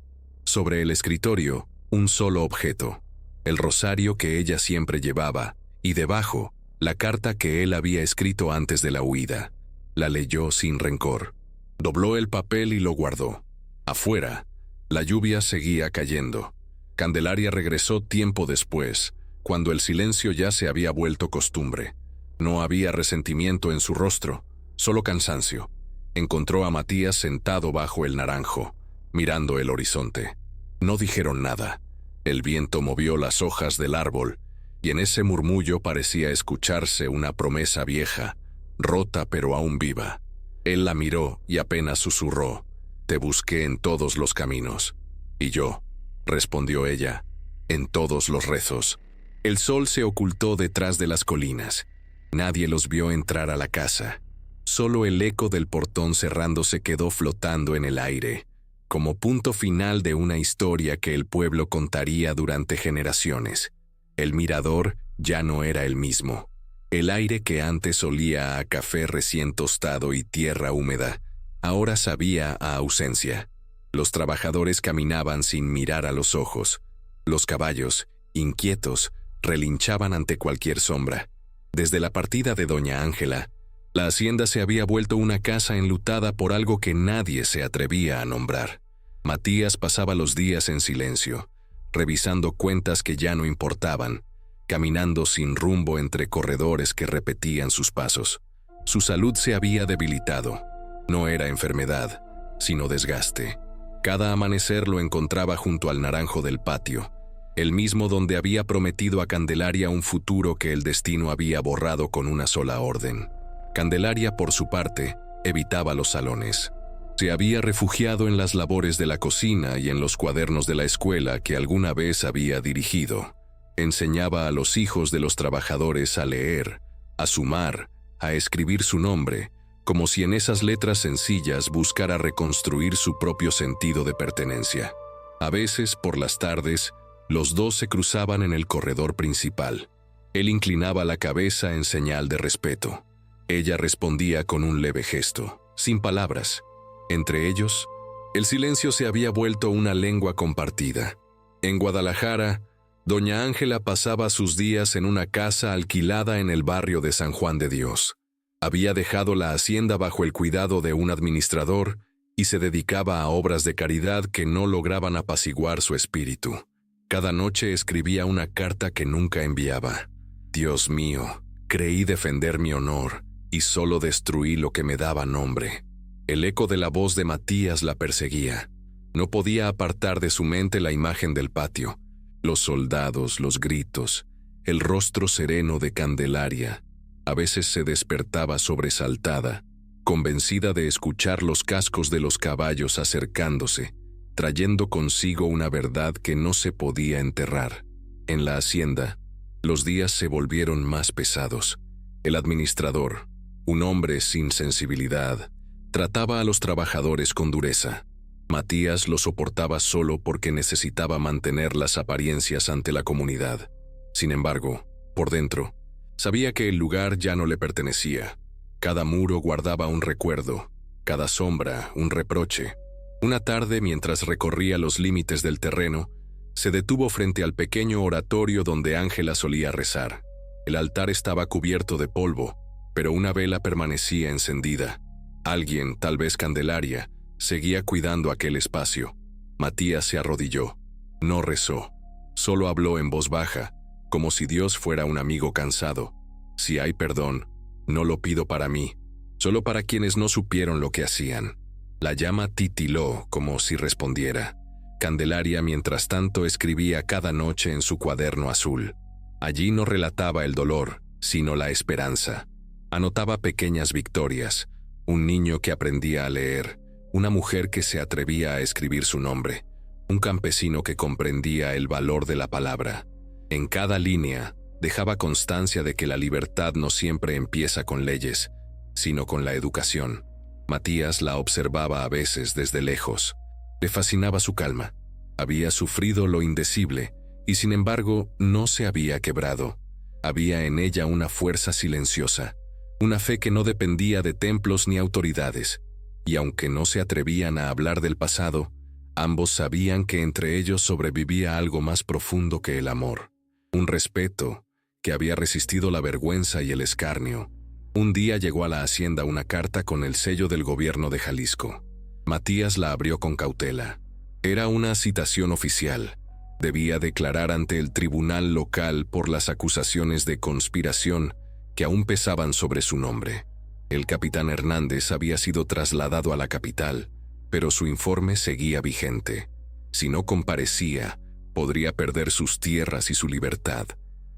Sobre el escritorio, un solo objeto: el rosario que ella siempre llevaba, y debajo, la carta que él había escrito antes de la huida. La leyó sin rencor. Dobló el papel y lo guardó. Afuera, la lluvia seguía cayendo. Candelaria regresó tiempo después, cuando el silencio ya se había vuelto costumbre. No había resentimiento en su rostro, solo cansancio. Encontró a Matías sentado bajo el naranjo, mirando el horizonte. No dijeron nada. El viento movió las hojas del árbol, y en ese murmullo parecía escucharse una promesa vieja, rota pero aún viva. Él la miró y apenas susurró: «Te busqué en todos los caminos». «Y yo», respondió ella, «en todos los rezos». El sol se ocultó detrás de las colinas. Nadie los vio entrar a la casa. Solo el eco del portón cerrándose quedó flotando en el aire, como punto final de una historia que el pueblo contaría durante generaciones. El mirador ya no era el mismo. El aire que antes olía a café recién tostado y tierra húmeda, ahora sabía a ausencia. Los trabajadores caminaban sin mirar a los ojos. Los caballos, inquietos, relinchaban ante cualquier sombra. Desde la partida de doña Ángela, la hacienda se había vuelto una casa enlutada por algo que nadie se atrevía a nombrar. Matías pasaba los días en silencio, revisando cuentas que ya no importaban, caminando sin rumbo entre corredores que repetían sus pasos. Su salud se había debilitado. No era enfermedad, sino desgaste. Cada amanecer lo encontraba junto al naranjo del patio, el mismo donde había prometido a Candelaria un futuro que el destino había borrado con una sola orden. Candelaria, por su parte, evitaba los salones. Se había refugiado en las labores de la cocina y en los cuadernos de la escuela que alguna vez había dirigido. Enseñaba a los hijos de los trabajadores a leer, a sumar, a escribir su nombre, como si en esas letras sencillas buscara reconstruir su propio sentido de pertenencia. A veces, por las tardes, los dos se cruzaban en el corredor principal. Él inclinaba la cabeza en señal de respeto. Ella respondía con un leve gesto, sin palabras. Entre ellos, el silencio se había vuelto una lengua compartida. En Guadalajara, doña Ángela pasaba sus días en una casa alquilada en el barrio de San Juan de Dios. Había dejado la hacienda bajo el cuidado de un administrador y se dedicaba a obras de caridad que no lograban apaciguar su espíritu. Cada noche escribía una carta que nunca enviaba. «Dios mío, creí defender mi honor y solo destruí lo que me daba nombre». El eco de la voz de Matías la perseguía. No podía apartar de su mente la imagen del patio, los soldados, los gritos, el rostro sereno de Candelaria. A veces se despertaba sobresaltada, convencida de escuchar los cascos de los caballos acercándose, trayendo consigo una verdad que no se podía enterrar. En la hacienda, los días se volvieron más pesados. El administrador, un hombre sin sensibilidad, trataba a los trabajadores con dureza. Matías lo soportaba solo porque necesitaba mantener las apariencias ante la comunidad. Sin embargo, por dentro, sabía que el lugar ya no le pertenecía. Cada muro guardaba un recuerdo, cada sombra un reproche. Una tarde, mientras recorría los límites del terreno, se detuvo frente al pequeño oratorio donde Ángela solía rezar. El altar estaba cubierto de polvo, pero una vela permanecía encendida. Alguien, tal vez Candelaria, seguía cuidando aquel espacio. Matías se arrodilló. No rezó. Solo habló en voz baja, como si Dios fuera un amigo cansado. «Si hay perdón, no lo pido para mí, solo para quienes no supieron lo que hacían». La llama titiló como si respondiera. Candelaria, mientras tanto, escribía cada noche en su cuaderno azul. Allí no relataba el dolor, sino la esperanza. Anotaba pequeñas victorias. Un niño que aprendía a leer, una mujer que se atrevía a escribir su nombre, un campesino que comprendía el valor de la palabra. En cada línea, dejaba constancia de que la libertad no siempre empieza con leyes, sino con la educación. Matías la observaba a veces desde lejos. Le fascinaba su calma. Había sufrido lo indecible, y sin embargo no se había quebrado. Había en ella una fuerza silenciosa, una fe que no dependía de templos ni autoridades, y aunque no se atrevían a hablar del pasado, ambos sabían que entre ellos sobrevivía algo más profundo que el amor. Un respeto que había resistido la vergüenza y el escarnio. Un día llegó a la hacienda una carta con el sello del gobierno de Jalisco. Matías la abrió con cautela. Era una citación oficial. Debía declarar ante el tribunal local por las acusaciones de conspiración que aún pesaban sobre su nombre. El capitán Hernández había sido trasladado a la capital, pero su informe seguía vigente. Si no comparecía, podría perder sus tierras y su libertad.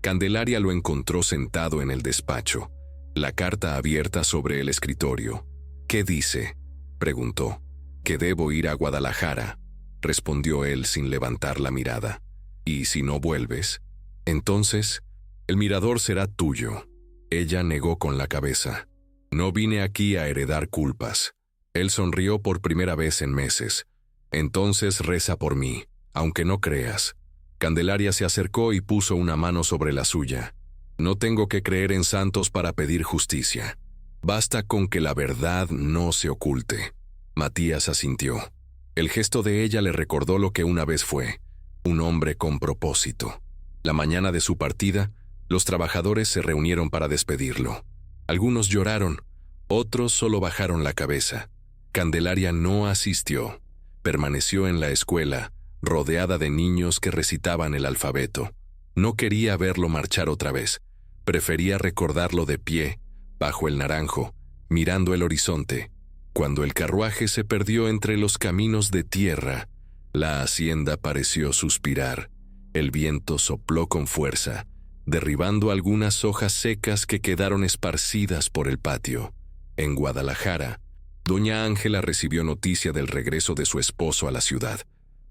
Candelaria lo encontró sentado en el despacho, la carta abierta sobre el escritorio. «¿Qué dice?», preguntó. «Que debo ir a Guadalajara», respondió él sin levantar la mirada. «¿Y si no vuelves? Entonces, el mirador será tuyo». Ella negó con la cabeza. «No vine aquí a heredar culpas». Él sonrió por primera vez en meses. «Entonces reza por mí, aunque no creas». Candelaria se acercó y puso una mano sobre la suya. «No tengo que creer en santos para pedir justicia. Basta con que la verdad no se oculte». Matías asintió. El gesto de ella le recordó lo que una vez fue, un hombre con propósito. La mañana de su partida, los trabajadores se reunieron para despedirlo. Algunos lloraron, otros solo bajaron la cabeza. Candelaria no asistió. Permaneció en la escuela, rodeada de niños que recitaban el alfabeto. No quería verlo marchar otra vez. Prefería recordarlo de pie, bajo el naranjo, mirando el horizonte. Cuando el carruaje se perdió entre los caminos de tierra, la hacienda pareció suspirar. El viento sopló con fuerza, derribando algunas hojas secas que quedaron esparcidas por el patio. En Guadalajara, doña Ángela recibió noticia del regreso de su esposo a la ciudad.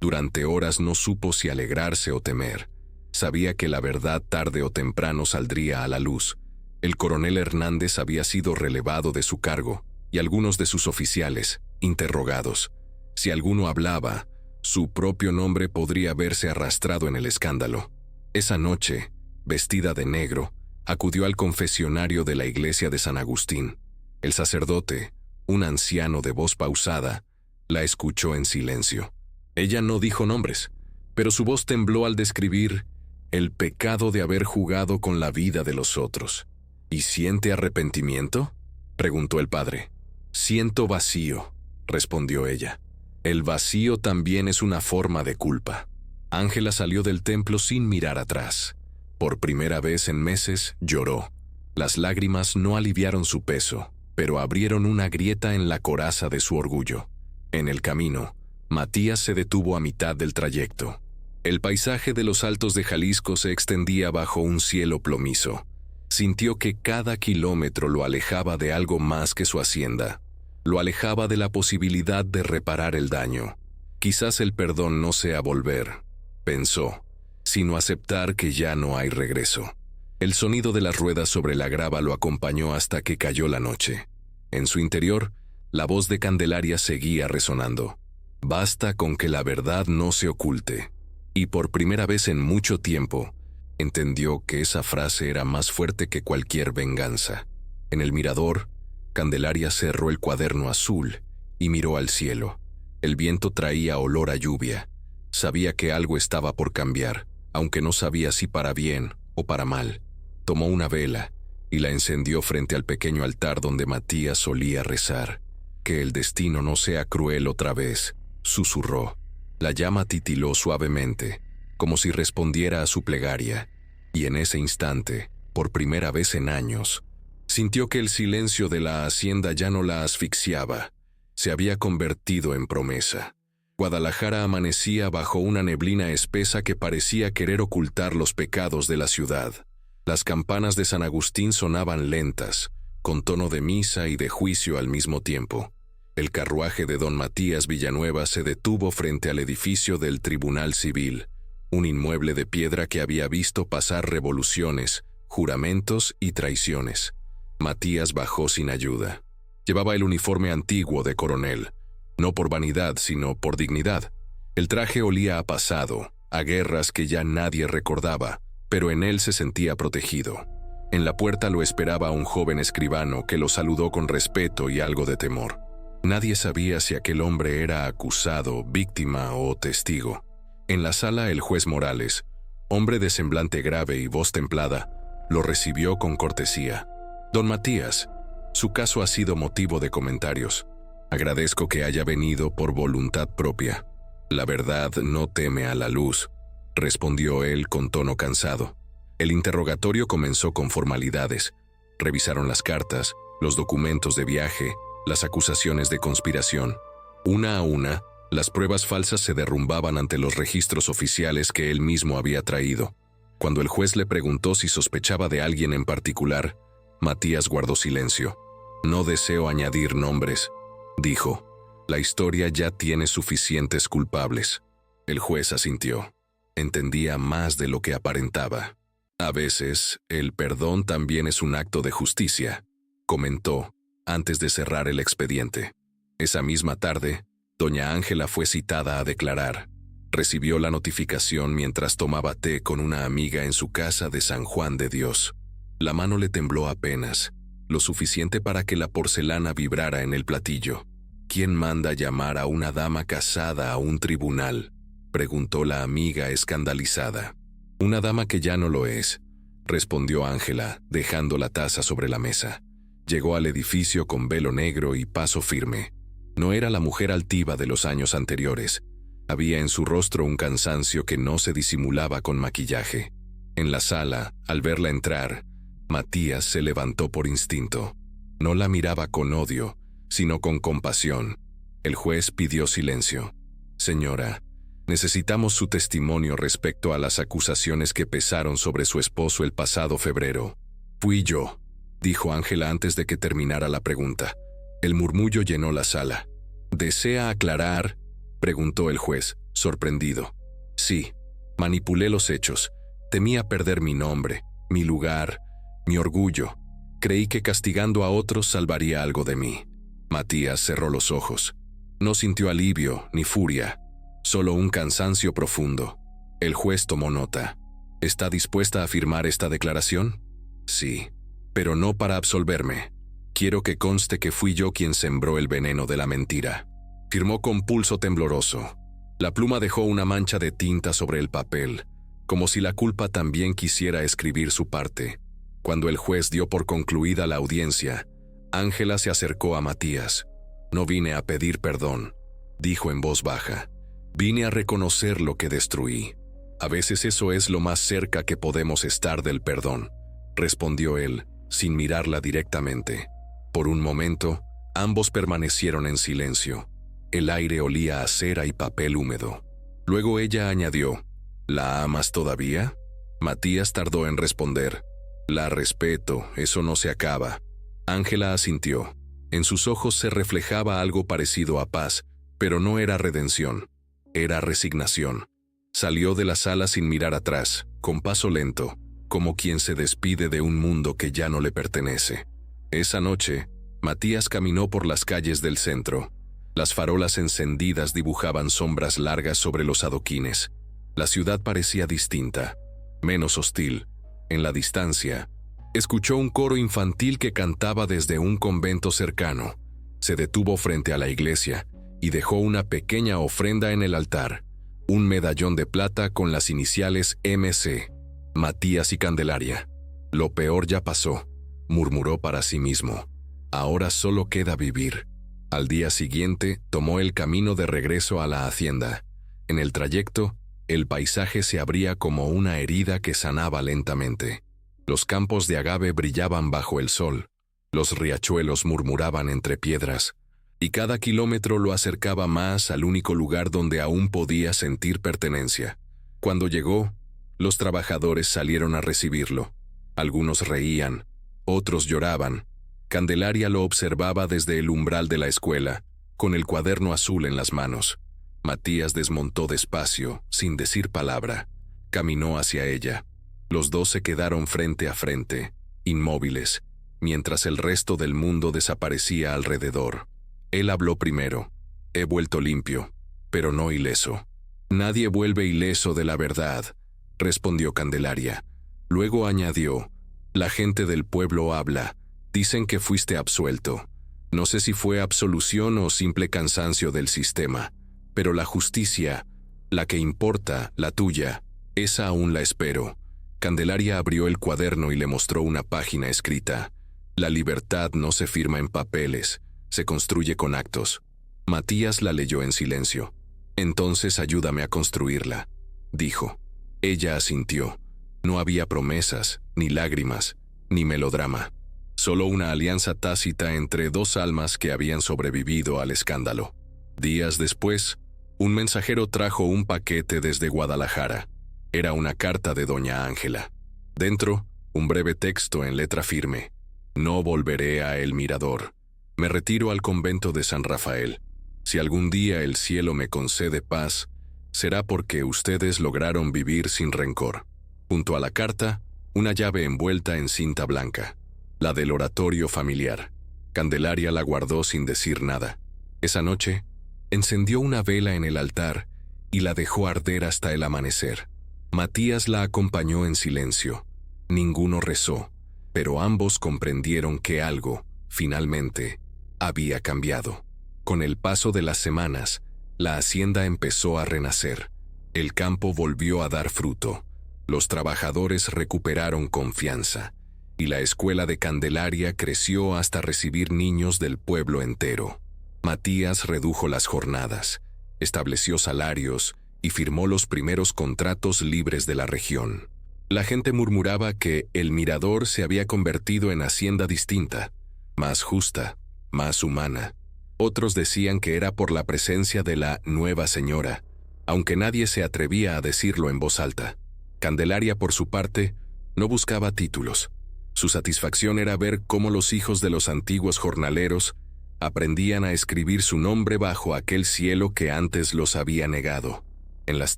Durante horas no supo si alegrarse o temer. Sabía que la verdad tarde o temprano saldría a la luz. El coronel Hernández había sido relevado de su cargo y algunos de sus oficiales, interrogados. Si alguno hablaba, su propio nombre podría verse arrastrado en el escándalo. Esa noche, vestida de negro, acudió al confesionario de la iglesia de San Agustín. El sacerdote, un anciano de voz pausada, la escuchó en silencio. Ella no dijo nombres, pero su voz tembló al describir el pecado de haber jugado con la vida de los otros. ¿Y siente arrepentimiento?, preguntó el padre. «Siento vacío», respondió ella. «El vacío también es una forma de culpa». Ángela salió del templo sin mirar atrás. Por primera vez en meses lloró. Las lágrimas no aliviaron su peso, pero abrieron una grieta en la coraza de su orgullo. En el camino, Matías se detuvo a mitad del trayecto. El paisaje de los altos de Jalisco se extendía bajo un cielo plomizo. Sintió que cada kilómetro lo alejaba de algo más que su hacienda. Lo alejaba de la posibilidad de reparar el daño. Quizás el perdón no sea volver, pensó, sino aceptar que ya no hay regreso. El sonido de las ruedas sobre la grava lo acompañó hasta que cayó la noche. En su interior, la voz de Candelaria seguía resonando. Basta con que la verdad no se oculte. Y por primera vez en mucho tiempo, entendió que esa frase era más fuerte que cualquier venganza. En el mirador, Candelaria cerró el cuaderno azul y miró al cielo. El viento traía olor a lluvia. Sabía que algo estaba por cambiar, aunque no sabía si para bien o para mal. Tomó una vela y la encendió frente al pequeño altar donde Matías solía rezar. «Que el destino no sea cruel otra vez», susurró. La llama titiló suavemente, como si respondiera a su plegaria, y en ese instante, por primera vez en años, sintió que el silencio de la hacienda ya no la asfixiaba, se había convertido en promesa. Guadalajara amanecía bajo una neblina espesa que parecía querer ocultar los pecados de la ciudad. Las campanas de San Agustín sonaban lentas, con tono de misa y de juicio al mismo tiempo. El carruaje de don Matías Villanueva se detuvo frente al edificio del Tribunal Civil, un inmueble de piedra que había visto pasar revoluciones, juramentos y traiciones. Matías bajó sin ayuda. Llevaba el uniforme antiguo de coronel, no por vanidad, sino por dignidad. El traje olía a pasado, a guerras que ya nadie recordaba, pero en él se sentía protegido. En la puerta lo esperaba un joven escribano que lo saludó con respeto y algo de temor. Nadie sabía si aquel hombre era acusado, víctima o testigo. En la sala el juez Morales, hombre de semblante grave y voz templada, lo recibió con cortesía. Don Matías, su caso ha sido motivo de comentarios. Agradezco que haya venido por voluntad propia. La verdad no teme a la luz, respondió él con tono cansado. El interrogatorio comenzó con formalidades. Revisaron las cartas, los documentos de viaje, las acusaciones de conspiración. Una a una, las pruebas falsas se derrumbaban ante los registros oficiales que él mismo había traído. Cuando el juez le preguntó si sospechaba de alguien en particular, Matías guardó silencio. No deseo añadir nombres, dijo. La historia ya tiene suficientes culpables. El juez asintió. Entendía más de lo que aparentaba. A veces, el perdón también es un acto de justicia, comentó, antes de cerrar el expediente. Esa misma tarde, doña Ángela fue citada a declarar. Recibió la notificación mientras tomaba té con una amiga en su casa de San Juan de Dios. La mano le tembló apenas, lo suficiente para que la porcelana vibrara en el platillo. ¿Quién manda llamar a una dama casada a un tribunal?, preguntó la amiga escandalizada. Una dama que ya no lo es, respondió Ángela, dejando la taza sobre la mesa. Llegó al edificio con velo negro y paso firme. No era la mujer altiva de los años anteriores. Había en su rostro un cansancio que no se disimulaba con maquillaje. En la sala, al verla entrar, Matías se levantó por instinto. No la miraba con odio, sino con compasión. El juez pidió silencio. Señora, necesitamos su testimonio respecto a las acusaciones que pesaron sobre su esposo el pasado febrero. Fui yo, dijo Ángela antes de que terminara la pregunta. El murmullo llenó la sala. ¿Desea aclarar?, preguntó el juez, sorprendido. Sí, manipulé los hechos. Temía perder mi nombre, mi lugar, mi orgullo. Creí que castigando a otros salvaría algo de mí. Matías cerró los ojos. No sintió alivio ni furia, solo un cansancio profundo. El juez tomó nota. ¿Está dispuesta a firmar esta declaración? Sí, pero no para absolverme. Quiero que conste que fui yo quien sembró el veneno de la mentira. Firmó con pulso tembloroso. La pluma dejó una mancha de tinta sobre el papel, como si la culpa también quisiera escribir su parte. Cuando el juez dio por concluida la audiencia, Ángela se acercó a Matías. No vine a pedir perdón, dijo en voz baja. Vine a reconocer lo que destruí. A veces eso es lo más cerca que podemos estar del perdón, respondió él, sin mirarla directamente. Por un momento, ambos permanecieron en silencio. El aire olía a cera y papel húmedo. Luego ella añadió, ¿la amas todavía? Matías tardó en responder. La respeto, eso no se acaba. Ángela asintió. En sus ojos se reflejaba algo parecido a paz, pero no era redención, era resignación. Salió de la sala sin mirar atrás, con paso lento, como quien se despide de un mundo que ya no le pertenece. Esa noche, Matías caminó por las calles del centro. Las farolas encendidas dibujaban sombras largas sobre los adoquines. La ciudad parecía distinta, menos hostil. En la distancia, escuchó un coro infantil que cantaba desde un convento cercano. Se detuvo frente a la iglesia y dejó una pequeña ofrenda en el altar, un medallón de plata con las iniciales MC, Matías y Candelaria. Lo peor ya pasó, murmuró para sí mismo. Ahora solo queda vivir. Al día siguiente, tomó el camino de regreso a la hacienda. En el trayecto, el paisaje se abría como una herida que sanaba lentamente. Los campos de agave brillaban bajo el sol, los riachuelos murmuraban entre piedras, y cada kilómetro lo acercaba más al único lugar donde aún podía sentir pertenencia. Cuando llegó, los trabajadores salieron a recibirlo. Algunos reían, otros lloraban. Candelaria lo observaba desde el umbral de la escuela, con el cuaderno azul en las manos. Matías desmontó despacio, sin decir palabra. Caminó hacia ella. Los dos se quedaron frente a frente, inmóviles, mientras el resto del mundo desaparecía alrededor. Él habló primero. He vuelto limpio, pero no ileso. Nadie vuelve ileso de la verdad, respondió Candelaria. Luego añadió, la gente del pueblo habla. Dicen que fuiste absuelto. No sé si fue absolución o simple cansancio del sistema, pero la justicia, la que importa, la tuya, Esa aún la espero. Candelaria abrió el cuaderno y le mostró una página escrita. La libertad no se firma en papeles, se construye con actos. Matías la leyó en silencio. Entonces ayúdame a construirla, dijo. Ella asintió. No había promesas, ni lágrimas, ni melodrama. Solo una alianza tácita entre dos almas que habían sobrevivido al escándalo. Días después, un mensajero trajo un paquete desde Guadalajara. Era una carta de doña Ángela. Dentro, un breve texto en letra firme. No volveré a El Mirador. Me retiro al convento de San Rafael. Si algún día el cielo me concede paz, será porque ustedes lograron vivir sin rencor. Junto a la carta, una llave envuelta en cinta blanca. La del oratorio familiar. Candelaria la guardó sin decir nada. Esa noche, encendió una vela en el altar y la dejó arder hasta el amanecer. Matías la acompañó en silencio. Ninguno rezó, pero ambos comprendieron que algo, finalmente, había cambiado. Con el paso de las semanas, la hacienda empezó a renacer. El campo volvió a dar fruto. Los trabajadores recuperaron confianza, y la escuela de Candelaria creció hasta recibir niños del pueblo entero. Matías redujo las jornadas, estableció salarios y firmó los primeros contratos libres de la región. La gente murmuraba que El Mirador se había convertido en hacienda distinta, más justa, más humana. Otros decían que era por la presencia de la nueva señora, aunque nadie se atrevía a decirlo en voz alta. Candelaria, por su parte, no buscaba títulos. Su satisfacción era ver cómo los hijos de los antiguos jornaleros aprendían a escribir su nombre bajo aquel cielo que antes los había negado. En las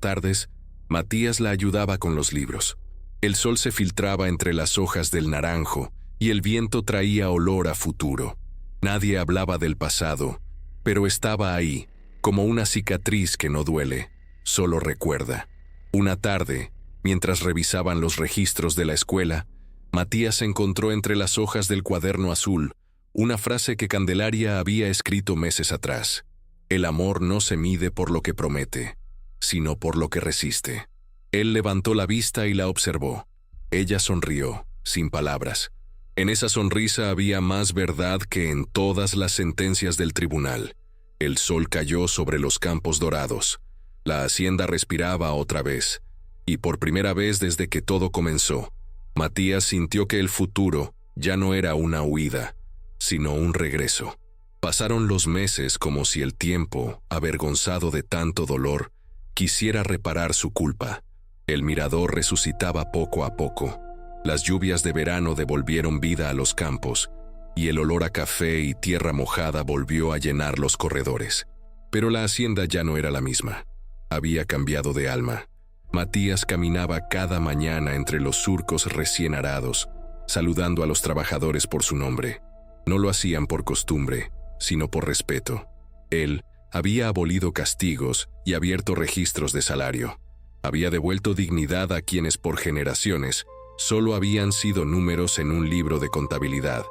tardes, Matías la ayudaba con los libros. El sol se filtraba entre las hojas del naranjo y el viento traía olor a futuro. Nadie hablaba del pasado, pero estaba ahí, como una cicatriz que no duele, solo recuerda. Una tarde, mientras revisaban los registros de la escuela, Matías encontró entre las hojas del cuaderno azul una frase que Candelaria había escrito meses atrás. El amor no se mide por lo que promete, sino por lo que resiste. Él levantó la vista y la observó. Ella sonrió, sin palabras. En esa sonrisa había más verdad que en todas las sentencias del tribunal. El sol cayó sobre los campos dorados. La hacienda respiraba otra vez. Y por primera vez desde que todo comenzó, Matías sintió que el futuro ya no era una huida, sino un regreso. Pasaron los meses como si el tiempo, avergonzado de tanto dolor, quisiera reparar su culpa. El Mirador resucitaba poco a poco. Las lluvias de verano devolvieron vida a los campos, y el olor a café y tierra mojada volvió a llenar los corredores. Pero la hacienda ya no era la misma. Había cambiado de alma. Matías caminaba cada mañana entre los surcos recién arados, saludando a los trabajadores por su nombre. No lo hacían por costumbre, sino por respeto. Él había abolido castigos y abierto registros de salario. Había devuelto dignidad a quienes por generaciones solo habían sido números en un libro de contabilidad.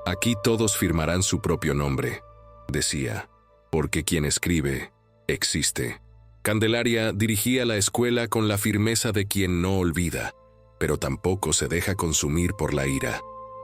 Aquí todos firmarán su propio nombre, decía, porque quien escribe, existe. Candelaria dirigía la escuela con la firmeza de quien no olvida, pero tampoco se deja consumir por la ira.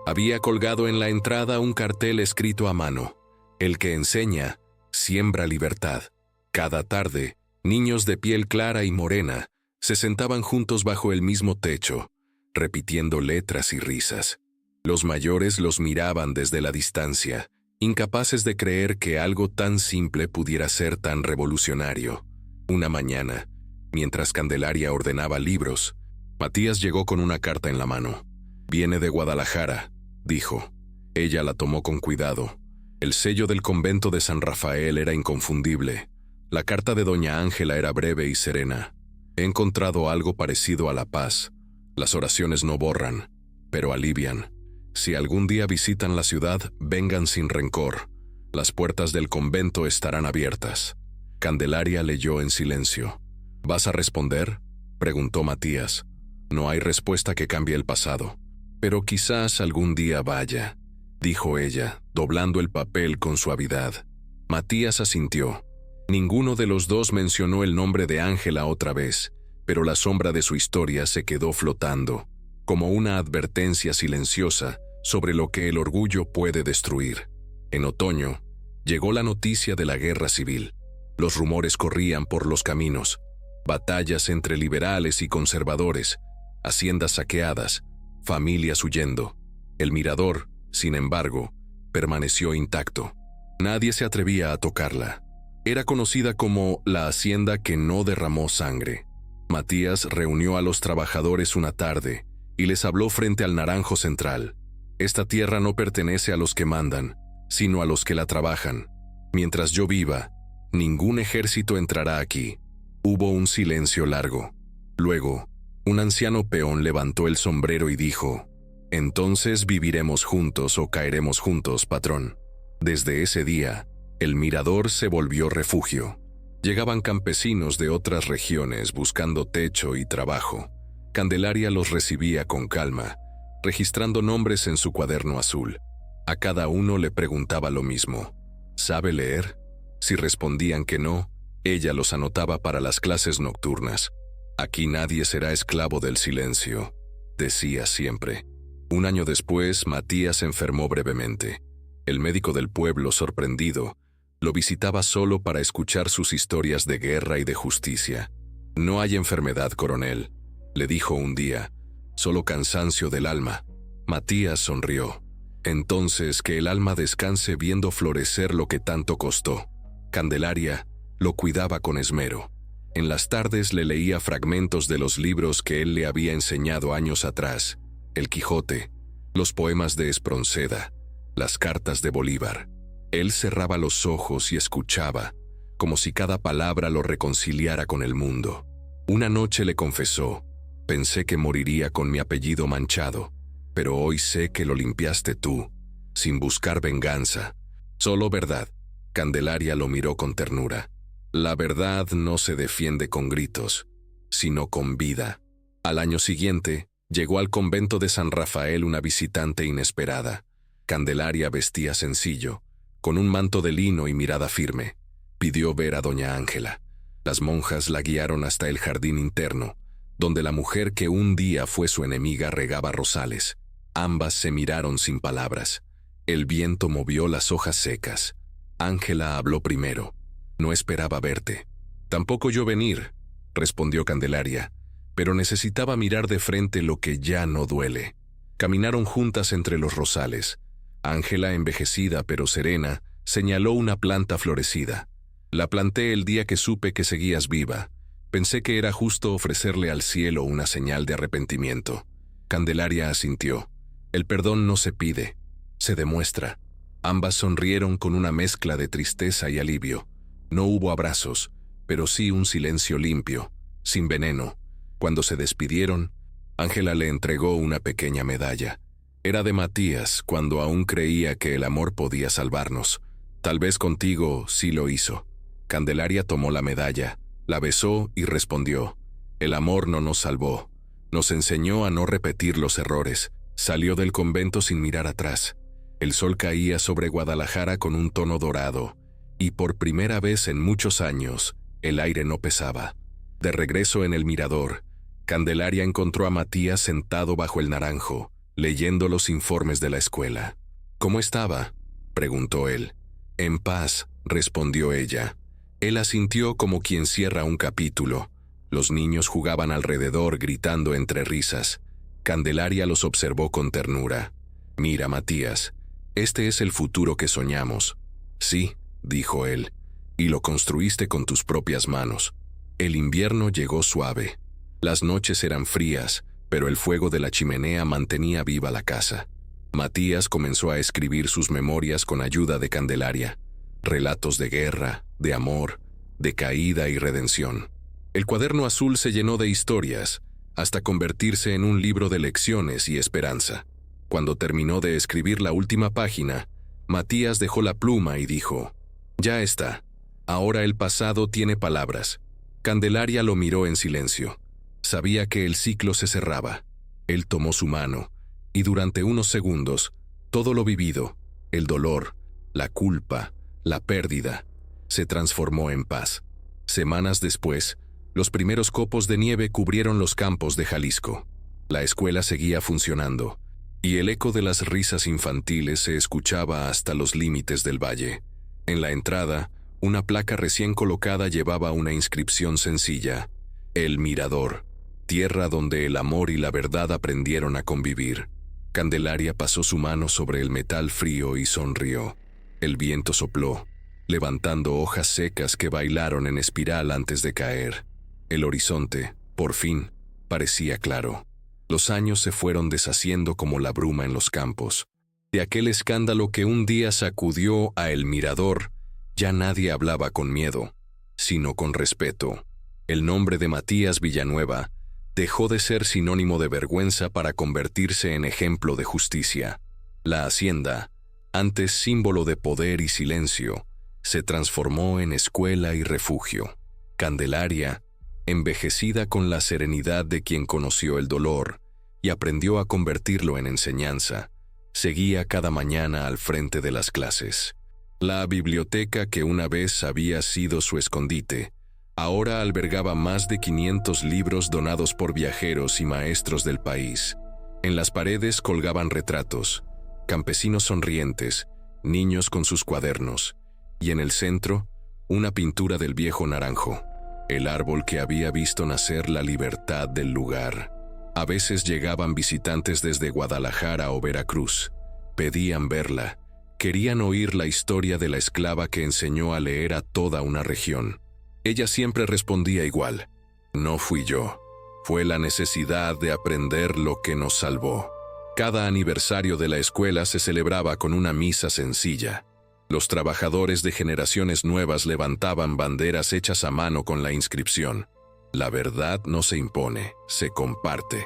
Había colgado en la entrada un cartel escrito a mano: el que enseña, siembra libertad. Cada tarde, niños de piel clara y morena se sentaban juntos bajo el mismo techo, repitiendo letras y risas. Los mayores los miraban desde la distancia, incapaces de creer que algo tan simple pudiera ser tan revolucionario. Una mañana, mientras Candelaria ordenaba libros, Matías llegó con una carta en la mano. «Viene de Guadalajara», dijo. Ella la tomó con cuidado. El sello del convento de San Rafael era inconfundible. La carta de doña Ángela era breve y serena. «He encontrado algo parecido a la paz. Las oraciones no borran, pero alivian. Si algún día visitan la ciudad, vengan sin rencor. Las puertas del convento estarán abiertas». Candelaria leyó en silencio. «¿Vas a responder?», preguntó Matías. «No hay respuesta que cambie el pasado, pero quizás algún día vaya», dijo ella, doblando el papel con suavidad. Matías asintió. Ninguno de los dos mencionó el nombre de Ángela otra vez, pero la sombra de su historia se quedó flotando, como una advertencia silenciosa sobre lo que el orgullo puede destruir. En otoño, llegó la noticia de la guerra civil. Los rumores corrían por los caminos, batallas entre liberales y conservadores, haciendas saqueadas, familias huyendo. El mirador, sin embargo, permaneció intacto. Nadie se atrevía a tocarla. Era conocida como la hacienda que no derramó sangre. Matías reunió a los trabajadores una tarde y les habló frente al naranjo central. Esta tierra no pertenece a los que mandan, sino a los que la trabajan. Mientras yo viva, ningún ejército entrará aquí. Hubo un silencio largo. Luego, un anciano peón levantó el sombrero y dijo: «Entonces viviremos juntos o caeremos juntos, patrón». Desde ese día, el mirador se volvió refugio. Llegaban campesinos de otras regiones buscando techo y trabajo. Candelaria los recibía con calma, registrando nombres en su cuaderno azul. A cada uno le preguntaba lo mismo: ¿sabe leer? Si respondían que no, ella los anotaba para las clases nocturnas. «Aquí nadie será esclavo del silencio», decía siempre. Un año después, Matías enfermó brevemente. El médico del pueblo, sorprendido, lo visitaba solo para escuchar sus historias de guerra y de justicia. «No hay enfermedad, coronel», le dijo un día, «solo cansancio del alma». Matías sonrió. «Entonces que el alma descanse viendo florecer lo que tanto costó». Candelaria lo cuidaba con esmero. En las tardes le leía fragmentos de los libros que él le había enseñado años atrás: El Quijote, los poemas de Espronceda, las cartas de Bolívar. Él cerraba los ojos y escuchaba, como si cada palabra lo reconciliara con el mundo. Una noche le confesó: «Pensé que moriría con mi apellido manchado, pero hoy sé que lo limpiaste tú, sin buscar venganza. Solo verdad». Candelaria lo miró con ternura. «La verdad no se defiende con gritos, sino con vida». Al año siguiente, llegó al convento de San Rafael una visitante inesperada. Candelaria vestía sencillo, con un manto de lino y mirada firme. Pidió ver a doña Ángela. Las monjas la guiaron hasta el jardín interno, donde la mujer que un día fue su enemiga regaba rosales. Ambas se miraron sin palabras. El viento movió las hojas secas. Ángela habló primero. «No esperaba verte». «Tampoco yo venir», respondió Candelaria, «pero necesitaba mirar de frente lo que ya no duele». Caminaron juntas entre los rosales. Ángela, envejecida pero serena, señaló una planta florecida. «La planté el día que supe que seguías viva. Pensé que era justo ofrecerle al cielo una señal de arrepentimiento». Candelaria asintió. «El perdón no se pide, se demuestra». Ambas sonrieron con una mezcla de tristeza y alivio. No hubo abrazos, pero sí un silencio limpio, sin veneno. Cuando se despidieron, Ángela le entregó una pequeña medalla. Era de Matías cuando aún creía que el amor podía salvarnos. «Tal vez contigo sí lo hizo». Candelaria tomó la medalla, la besó y respondió: «El amor no nos salvó. Nos enseñó a no repetir los errores». Salió del convento sin mirar atrás. El sol caía sobre Guadalajara con un tono dorado, y por primera vez en muchos años, el aire no pesaba. De regreso en el mirador, Candelaria encontró a Matías sentado bajo el naranjo, leyendo los informes de la escuela. «¿Cómo estaba?», preguntó él. «En paz», respondió ella. Él asintió como quien cierra un capítulo. Los niños jugaban alrededor gritando entre risas. Candelaria los observó con ternura. «Mira, Matías, este es el futuro que soñamos». «Sí», dijo él, «y lo construiste con tus propias manos». El invierno llegó suave. Las noches eran frías, pero el fuego de la chimenea mantenía viva la casa. Matías comenzó a escribir sus memorias con ayuda de Candelaria. Relatos de guerra, de amor, de caída y redención. El cuaderno azul se llenó de historias, hasta convertirse en un libro de lecciones y esperanza. Cuando terminó de escribir la última página, Matías dejó la pluma y dijo: «Ya está. Ahora el pasado tiene palabras». Candelaria lo miró en silencio. Sabía que el ciclo se cerraba. Él tomó su mano, y durante unos segundos, todo lo vivido, el dolor, la culpa, la pérdida, se transformó en paz. Semanas después, Los primeros copos de nieve cubrieron los campos de Jalisco. La escuela seguía funcionando, y el eco de las risas infantiles se escuchaba hasta los límites del valle. En la entrada, una placa recién colocada llevaba una inscripción sencilla: El Mirador, tierra donde el amor y la verdad aprendieron a convivir. Candelaria pasó su mano sobre el metal frío y sonrió. El viento sopló, levantando hojas secas que bailaron en espiral antes de caer. El horizonte, por fin, parecía claro. Los años se fueron deshaciendo como la bruma en los campos. De aquel escándalo que un día sacudió a El Mirador, ya nadie hablaba con miedo, sino con respeto. El nombre de Matías Villanueva dejó de ser sinónimo de vergüenza para convertirse en ejemplo de justicia. La hacienda, antes símbolo de poder y silencio, se transformó en escuela y refugio. Candelaria, envejecida con la serenidad de quien conoció el dolor y aprendió a convertirlo en enseñanza, seguía cada mañana al frente de las clases. La biblioteca que una vez había sido su escondite, ahora albergaba más de 500 libros donados por viajeros y maestros del país. En las paredes colgaban retratos, campesinos sonrientes, niños con sus cuadernos, y en el centro, una pintura del viejo naranjo, el árbol que había visto nacer la libertad del lugar. A veces llegaban visitantes desde Guadalajara o Veracruz. Pedían verla, querían oír la historia de la esclava que enseñó a leer a toda una región. Ella siempre respondía igual: no fui yo, fue la necesidad de aprender lo que nos salvó. Cada aniversario de la escuela se celebraba con una misa sencilla. Los trabajadores de generaciones nuevas levantaban banderas hechas a mano con la inscripción: la verdad no se impone, se comparte.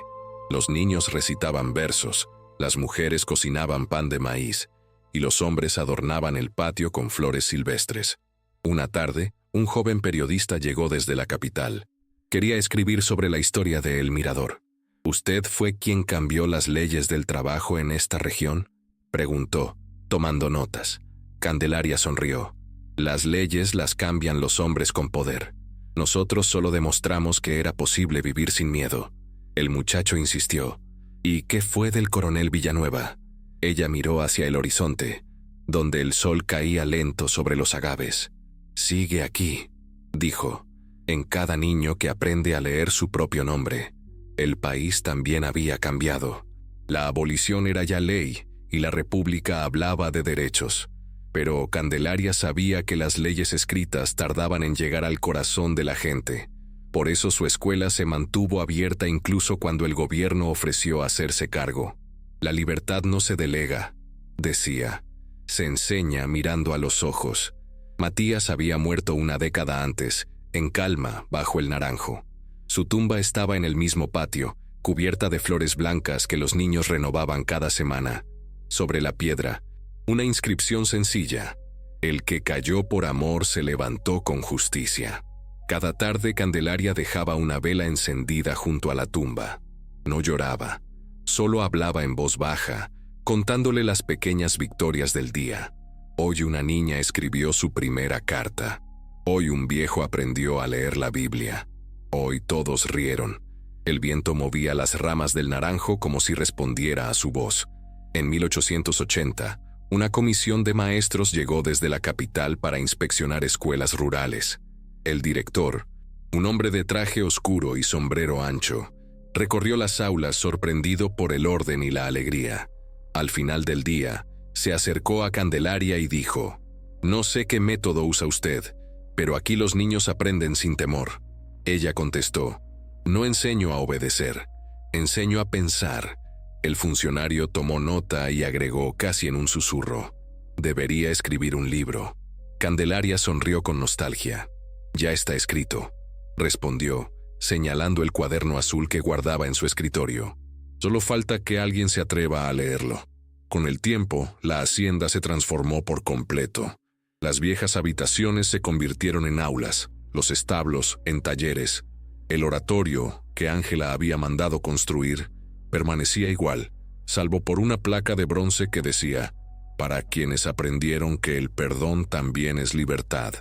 Los niños recitaban versos, las mujeres cocinaban pan de maíz, y los hombres adornaban el patio con flores silvestres. Una tarde, un joven periodista llegó desde la capital. Quería escribir sobre la historia de El Mirador. ¿Usted fue quien cambió las leyes del trabajo en esta región?, preguntó, tomando notas. Candelaria sonrió. Las leyes las cambian los hombres con poder. Nosotros solo demostramos que era posible vivir sin miedo. El muchacho insistió. ¿Y qué fue del coronel Villanueva? Ella miró hacia el horizonte, donde el sol caía lento sobre los agaves. Sigue aquí, dijo, en cada niño que aprende a leer su propio nombre. El país también había cambiado. La abolición era ya ley y la república hablaba de derechos. Pero Candelaria sabía que las leyes escritas tardaban en llegar al corazón de la gente. Por eso su escuela se mantuvo abierta incluso cuando el gobierno ofreció hacerse cargo. La libertad no se delega, decía, se enseña mirando a los ojos. Matías había muerto una década antes, en calma, bajo el naranjo. Su tumba estaba en el mismo patio, cubierta de flores blancas que los niños renovaban cada semana. Sobre la piedra, una inscripción sencilla: el que cayó por amor se levantó con justicia. Cada tarde Candelaria dejaba una vela encendida junto a la tumba. No lloraba, solo hablaba en voz baja, contándole las pequeñas victorias del día. Hoy una niña escribió su primera carta. Hoy un viejo aprendió a leer la Biblia. Hoy todos rieron. El viento movía las ramas del naranjo como si respondiera a su voz. En 1880, una comisión de maestros llegó desde la capital para inspeccionar escuelas rurales. El director, un hombre de traje oscuro y sombrero ancho, recorrió las aulas sorprendido por el orden y la alegría. Al final del día, se acercó a Candelaria y dijo: «No sé qué método usa usted, pero aquí los niños aprenden sin temor». Ella contestó: «No enseño a obedecer, enseño a pensar». El funcionario tomó nota y agregó casi en un susurro: «Debería escribir un libro». Candelaria sonrió con nostalgia. «Ya está escrito», respondió, señalando el cuaderno azul que guardaba en su escritorio. «Solo falta que alguien se atreva a leerlo». Con el tiempo, la hacienda se transformó por completo. Las viejas habitaciones se convirtieron en aulas, los establos en talleres. El oratorio, que Ángela había mandado construir, permanecía igual, salvo por una placa de bronce que decía: «Para quienes aprendieron que el perdón también es libertad».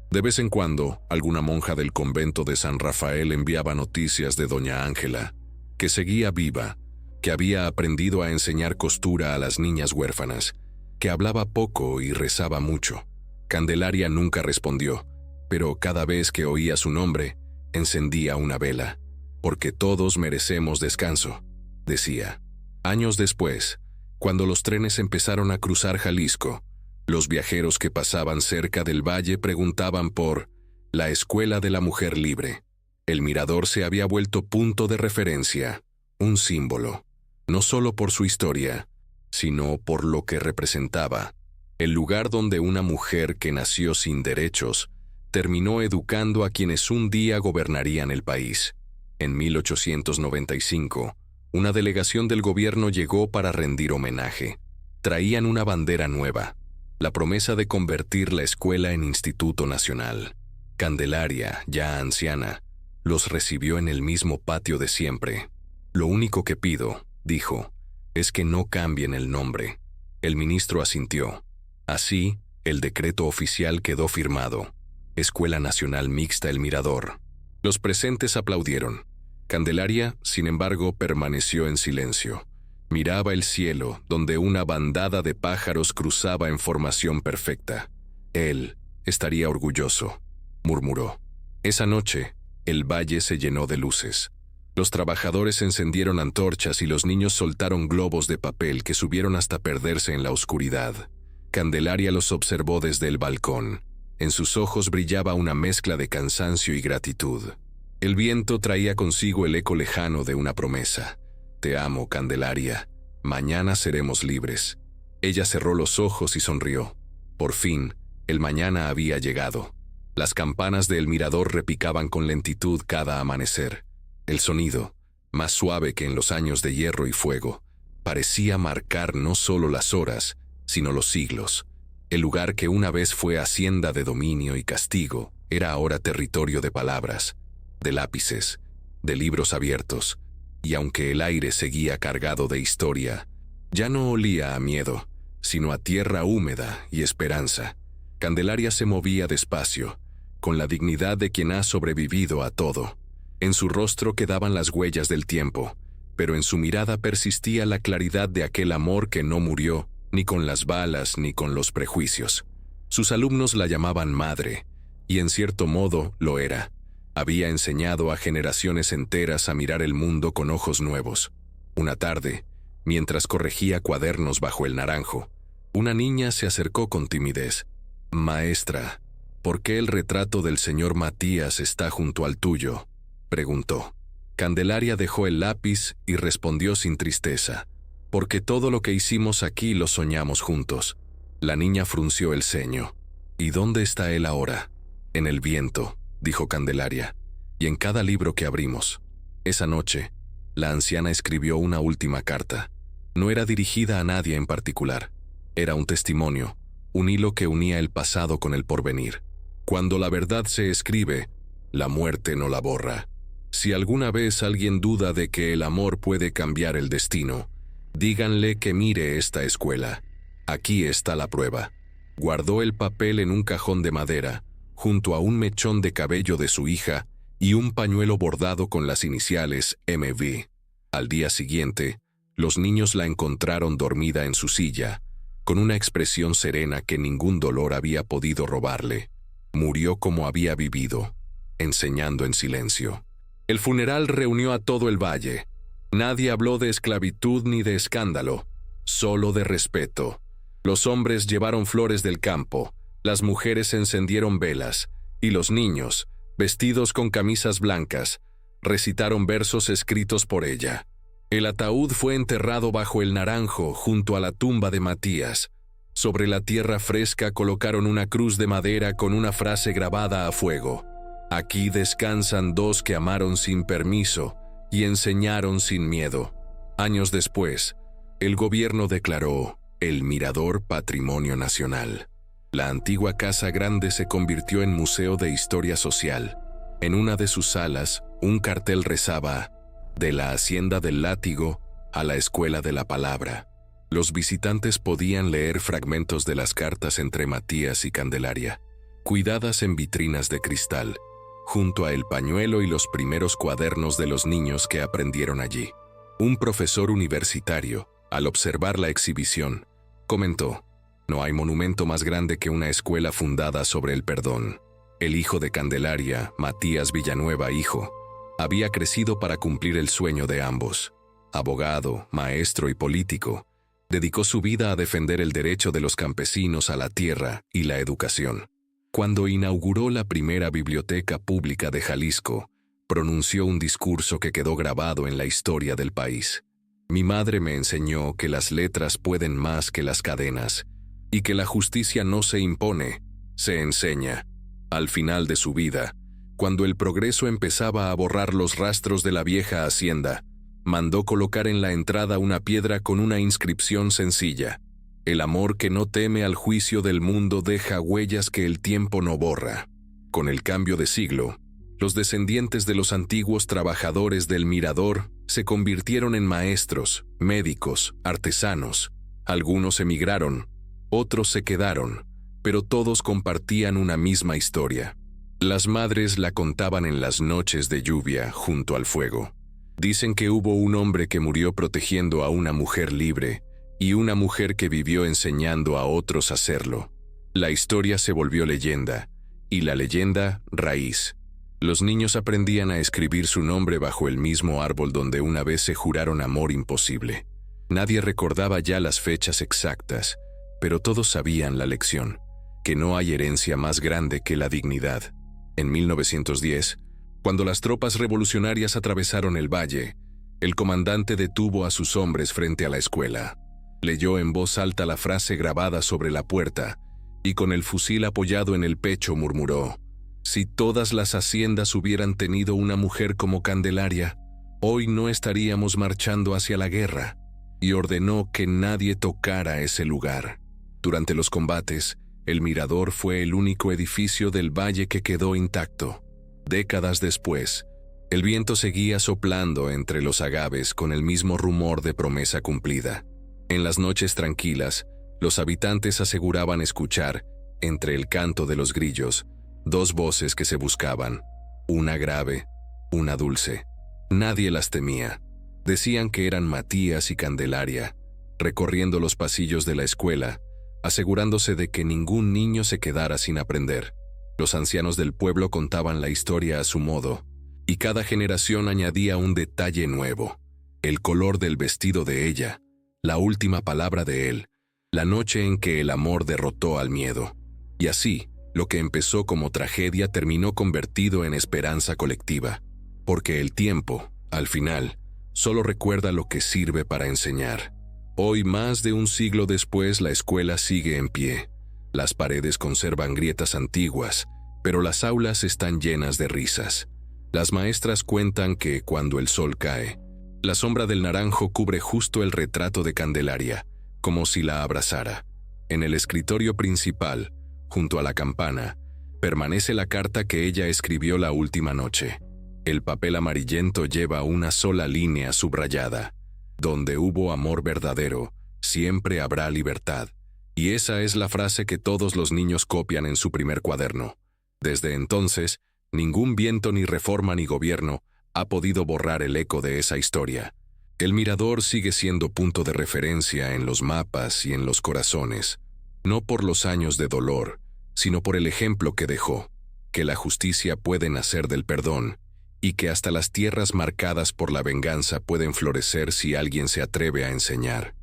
De vez en cuando, alguna monja del convento de San Rafael enviaba noticias de doña Ángela, que seguía viva, que había aprendido a enseñar costura a las niñas huérfanas, que hablaba poco y rezaba mucho. Candelaria nunca respondió, pero cada vez que oía su nombre, encendía una vela. «Porque todos merecemos descanso», decía. Años después, cuando los trenes empezaron a cruzar Jalisco, los viajeros que pasaban cerca del valle preguntaban por la Escuela de la Mujer Libre. El mirador se había vuelto punto de referencia, un símbolo, no solo por su historia, sino por lo que representaba. El lugar donde una mujer que nació sin derechos terminó educando a quienes un día gobernarían el país. En 1895, una delegación del gobierno llegó para rendir homenaje. Traían una bandera nueva, la promesa de convertir la escuela en Instituto Nacional. Candelaria, ya anciana, los recibió en el mismo patio de siempre. «Lo único que pido», dijo, «es que no cambien el nombre». El ministro asintió. Así, el decreto oficial quedó firmado. Escuela Nacional Mixta El Mirador. Los presentes aplaudieron. Candelaria, sin embargo, permaneció en silencio. Miraba el cielo, donde una bandada de pájaros cruzaba en formación perfecta. «Él estaría orgulloso», murmuró. Esa noche, el valle se llenó de luces. Los trabajadores encendieron antorchas y los niños soltaron globos de papel que subieron hasta perderse en la oscuridad. Candelaria los observó desde el balcón. En sus ojos brillaba una mezcla de cansancio y gratitud. El viento traía consigo el eco lejano de una promesa. «Te amo, Candelaria. Mañana seremos libres». Ella cerró los ojos y sonrió. Por fin, el mañana había llegado. Las campanas del mirador repicaban con lentitud cada amanecer. El sonido, más suave que en los años de hierro y fuego, parecía marcar no solo las horas, sino los siglos. El lugar que una vez fue hacienda de dominio y castigo, era ahora territorio de palabras, de lápices, de libros abiertos, y aunque el aire seguía cargado de historia, ya no olía a miedo, sino a tierra húmeda y esperanza. Candelaria se movía despacio, con la dignidad de quien ha sobrevivido a todo. En su rostro quedaban las huellas del tiempo, pero en su mirada persistía la claridad de aquel amor que no murió, ni con las balas ni con los prejuicios. Sus alumnos la llamaban madre, y en cierto modo lo era. Había enseñado a generaciones enteras a mirar el mundo con ojos nuevos. Una tarde, mientras corregía cuadernos bajo el naranjo, una niña se acercó con timidez. «Maestra, ¿por qué el retrato del señor Matías está junto al tuyo?», preguntó. Candelaria dejó el lápiz y respondió sin tristeza. «Porque todo lo que hicimos aquí lo soñamos juntos». La niña frunció el ceño. «¿Y dónde está él ahora?». «En el viento», dijo Candelaria, «y en cada libro que abrimos». Esa noche, la anciana escribió una última carta. No era dirigida a nadie en particular. Era un testimonio, un hilo que unía el pasado con el porvenir. Cuando la verdad se escribe, la muerte no la borra. Si alguna vez alguien duda de que el amor puede cambiar el destino, díganle que mire esta escuela. Aquí está la prueba. Guardó el papel en un cajón de madera, junto a un mechón de cabello de su hija y un pañuelo bordado con las iniciales MV. Al día siguiente, los niños la encontraron dormida en su silla, con una expresión serena que ningún dolor había podido robarle. Murió como había vivido, enseñando en silencio. El funeral reunió a todo el valle. Nadie habló de esclavitud ni de escándalo, solo de respeto. Los hombres llevaron flores del campo, las mujeres encendieron velas, y los niños, vestidos con camisas blancas, recitaron versos escritos por ella. El ataúd fue enterrado bajo el naranjo junto a la tumba de Matías. Sobre la tierra fresca colocaron una cruz de madera con una frase grabada a fuego. «Aquí descansan dos que amaron sin permiso y enseñaron sin miedo». Años después, el gobierno declaró el Mirador Patrimonio Nacional. La antigua Casa Grande se convirtió en Museo de Historia Social. En una de sus salas, un cartel rezaba: «De la Hacienda del Látigo a la Escuela de la Palabra». Los visitantes podían leer fragmentos de las cartas entre Matías y Candelaria. cuidadas en vitrinas de cristal, junto a el pañuelo y los primeros cuadernos de los niños que aprendieron allí. Un profesor universitario, al observar la exhibición, comentó: «No hay monumento más grande que una escuela fundada sobre el perdón». El hijo de Candelaria, Matías Villanueva, hijo, había crecido para cumplir el sueño de ambos. Abogado, maestro y político, dedicó su vida a defender el derecho de los campesinos a la tierra y la educación. Cuando inauguró la primera biblioteca pública de Jalisco, pronunció un discurso que quedó grabado en la historia del país. «Mi madre me enseñó que las letras pueden más que las cadenas, y que la justicia no se impone, se enseña». Al final de su vida, cuando el progreso empezaba a borrar los rastros de la vieja hacienda, mandó colocar en la entrada una piedra con una inscripción sencilla: «El amor que no teme al juicio del mundo deja huellas que el tiempo no borra». Con el cambio de siglo, los descendientes de los antiguos trabajadores del Mirador se convirtieron en maestros, médicos, artesanos. Algunos emigraron, otros se quedaron, pero todos compartían una misma historia. Las madres la contaban en las noches de lluvia junto al fuego. Dicen que hubo un hombre que murió protegiendo a una mujer libre y una mujer que vivió enseñando a otros a hacerlo. La historia se volvió leyenda, y la leyenda raíz. Los niños aprendían a escribir su nombre bajo el mismo árbol donde una vez se juraron amor imposible. Nadie recordaba ya las fechas exactas, pero todos sabían la lección: que no hay herencia más grande que la dignidad. En 1910, cuando las tropas revolucionarias atravesaron el valle, el comandante detuvo a sus hombres frente a la escuela. Leyó en voz alta la frase grabada sobre la puerta y con el fusil apoyado en el pecho murmuró: «Si todas las haciendas hubieran tenido una mujer como Candelaria, hoy no estaríamos marchando hacia la guerra», y ordenó que nadie tocara ese lugar. Durante los combates, el Mirador fue el único edificio del valle que quedó intacto. Décadas después, el viento seguía soplando entre los agaves con el mismo rumor de promesa cumplida. En las noches tranquilas, los habitantes aseguraban escuchar, entre el canto de los grillos, dos voces que se buscaban, una grave, una dulce. Nadie las temía. Decían que eran Matías y Candelaria, recorriendo los pasillos de la escuela, asegurándose de que ningún niño se quedara sin aprender. Los ancianos del pueblo contaban la historia a su modo, y cada generación añadía un detalle nuevo: el color del vestido de ella, la última palabra de él, la noche en que el amor derrotó al miedo. Y así, lo que empezó como tragedia terminó convertido en esperanza colectiva, porque el tiempo, al final, solo recuerda lo que sirve para enseñar. Hoy, más de un siglo después, la escuela sigue en pie. Las paredes conservan grietas antiguas, pero las aulas están llenas de risas. Las maestras cuentan que, cuando el sol cae, la sombra del naranjo cubre justo el retrato de Candelaria, como si la abrazara. En el escritorio principal, junto a la campana, permanece la carta que ella escribió la última noche. El papel amarillento lleva una sola línea subrayada: «Donde hubo amor verdadero, siempre habrá libertad». Y esa es la frase que todos los niños copian en su primer cuaderno. Desde entonces, ningún viento, ni reforma, ni gobierno ha podido borrar el eco de esa historia. El Mirador sigue siendo punto de referencia en los mapas y en los corazones, no por los años de dolor, sino por el ejemplo que dejó: que la justicia puede nacer del perdón, y que hasta las tierras marcadas por la venganza pueden florecer si alguien se atreve a enseñar.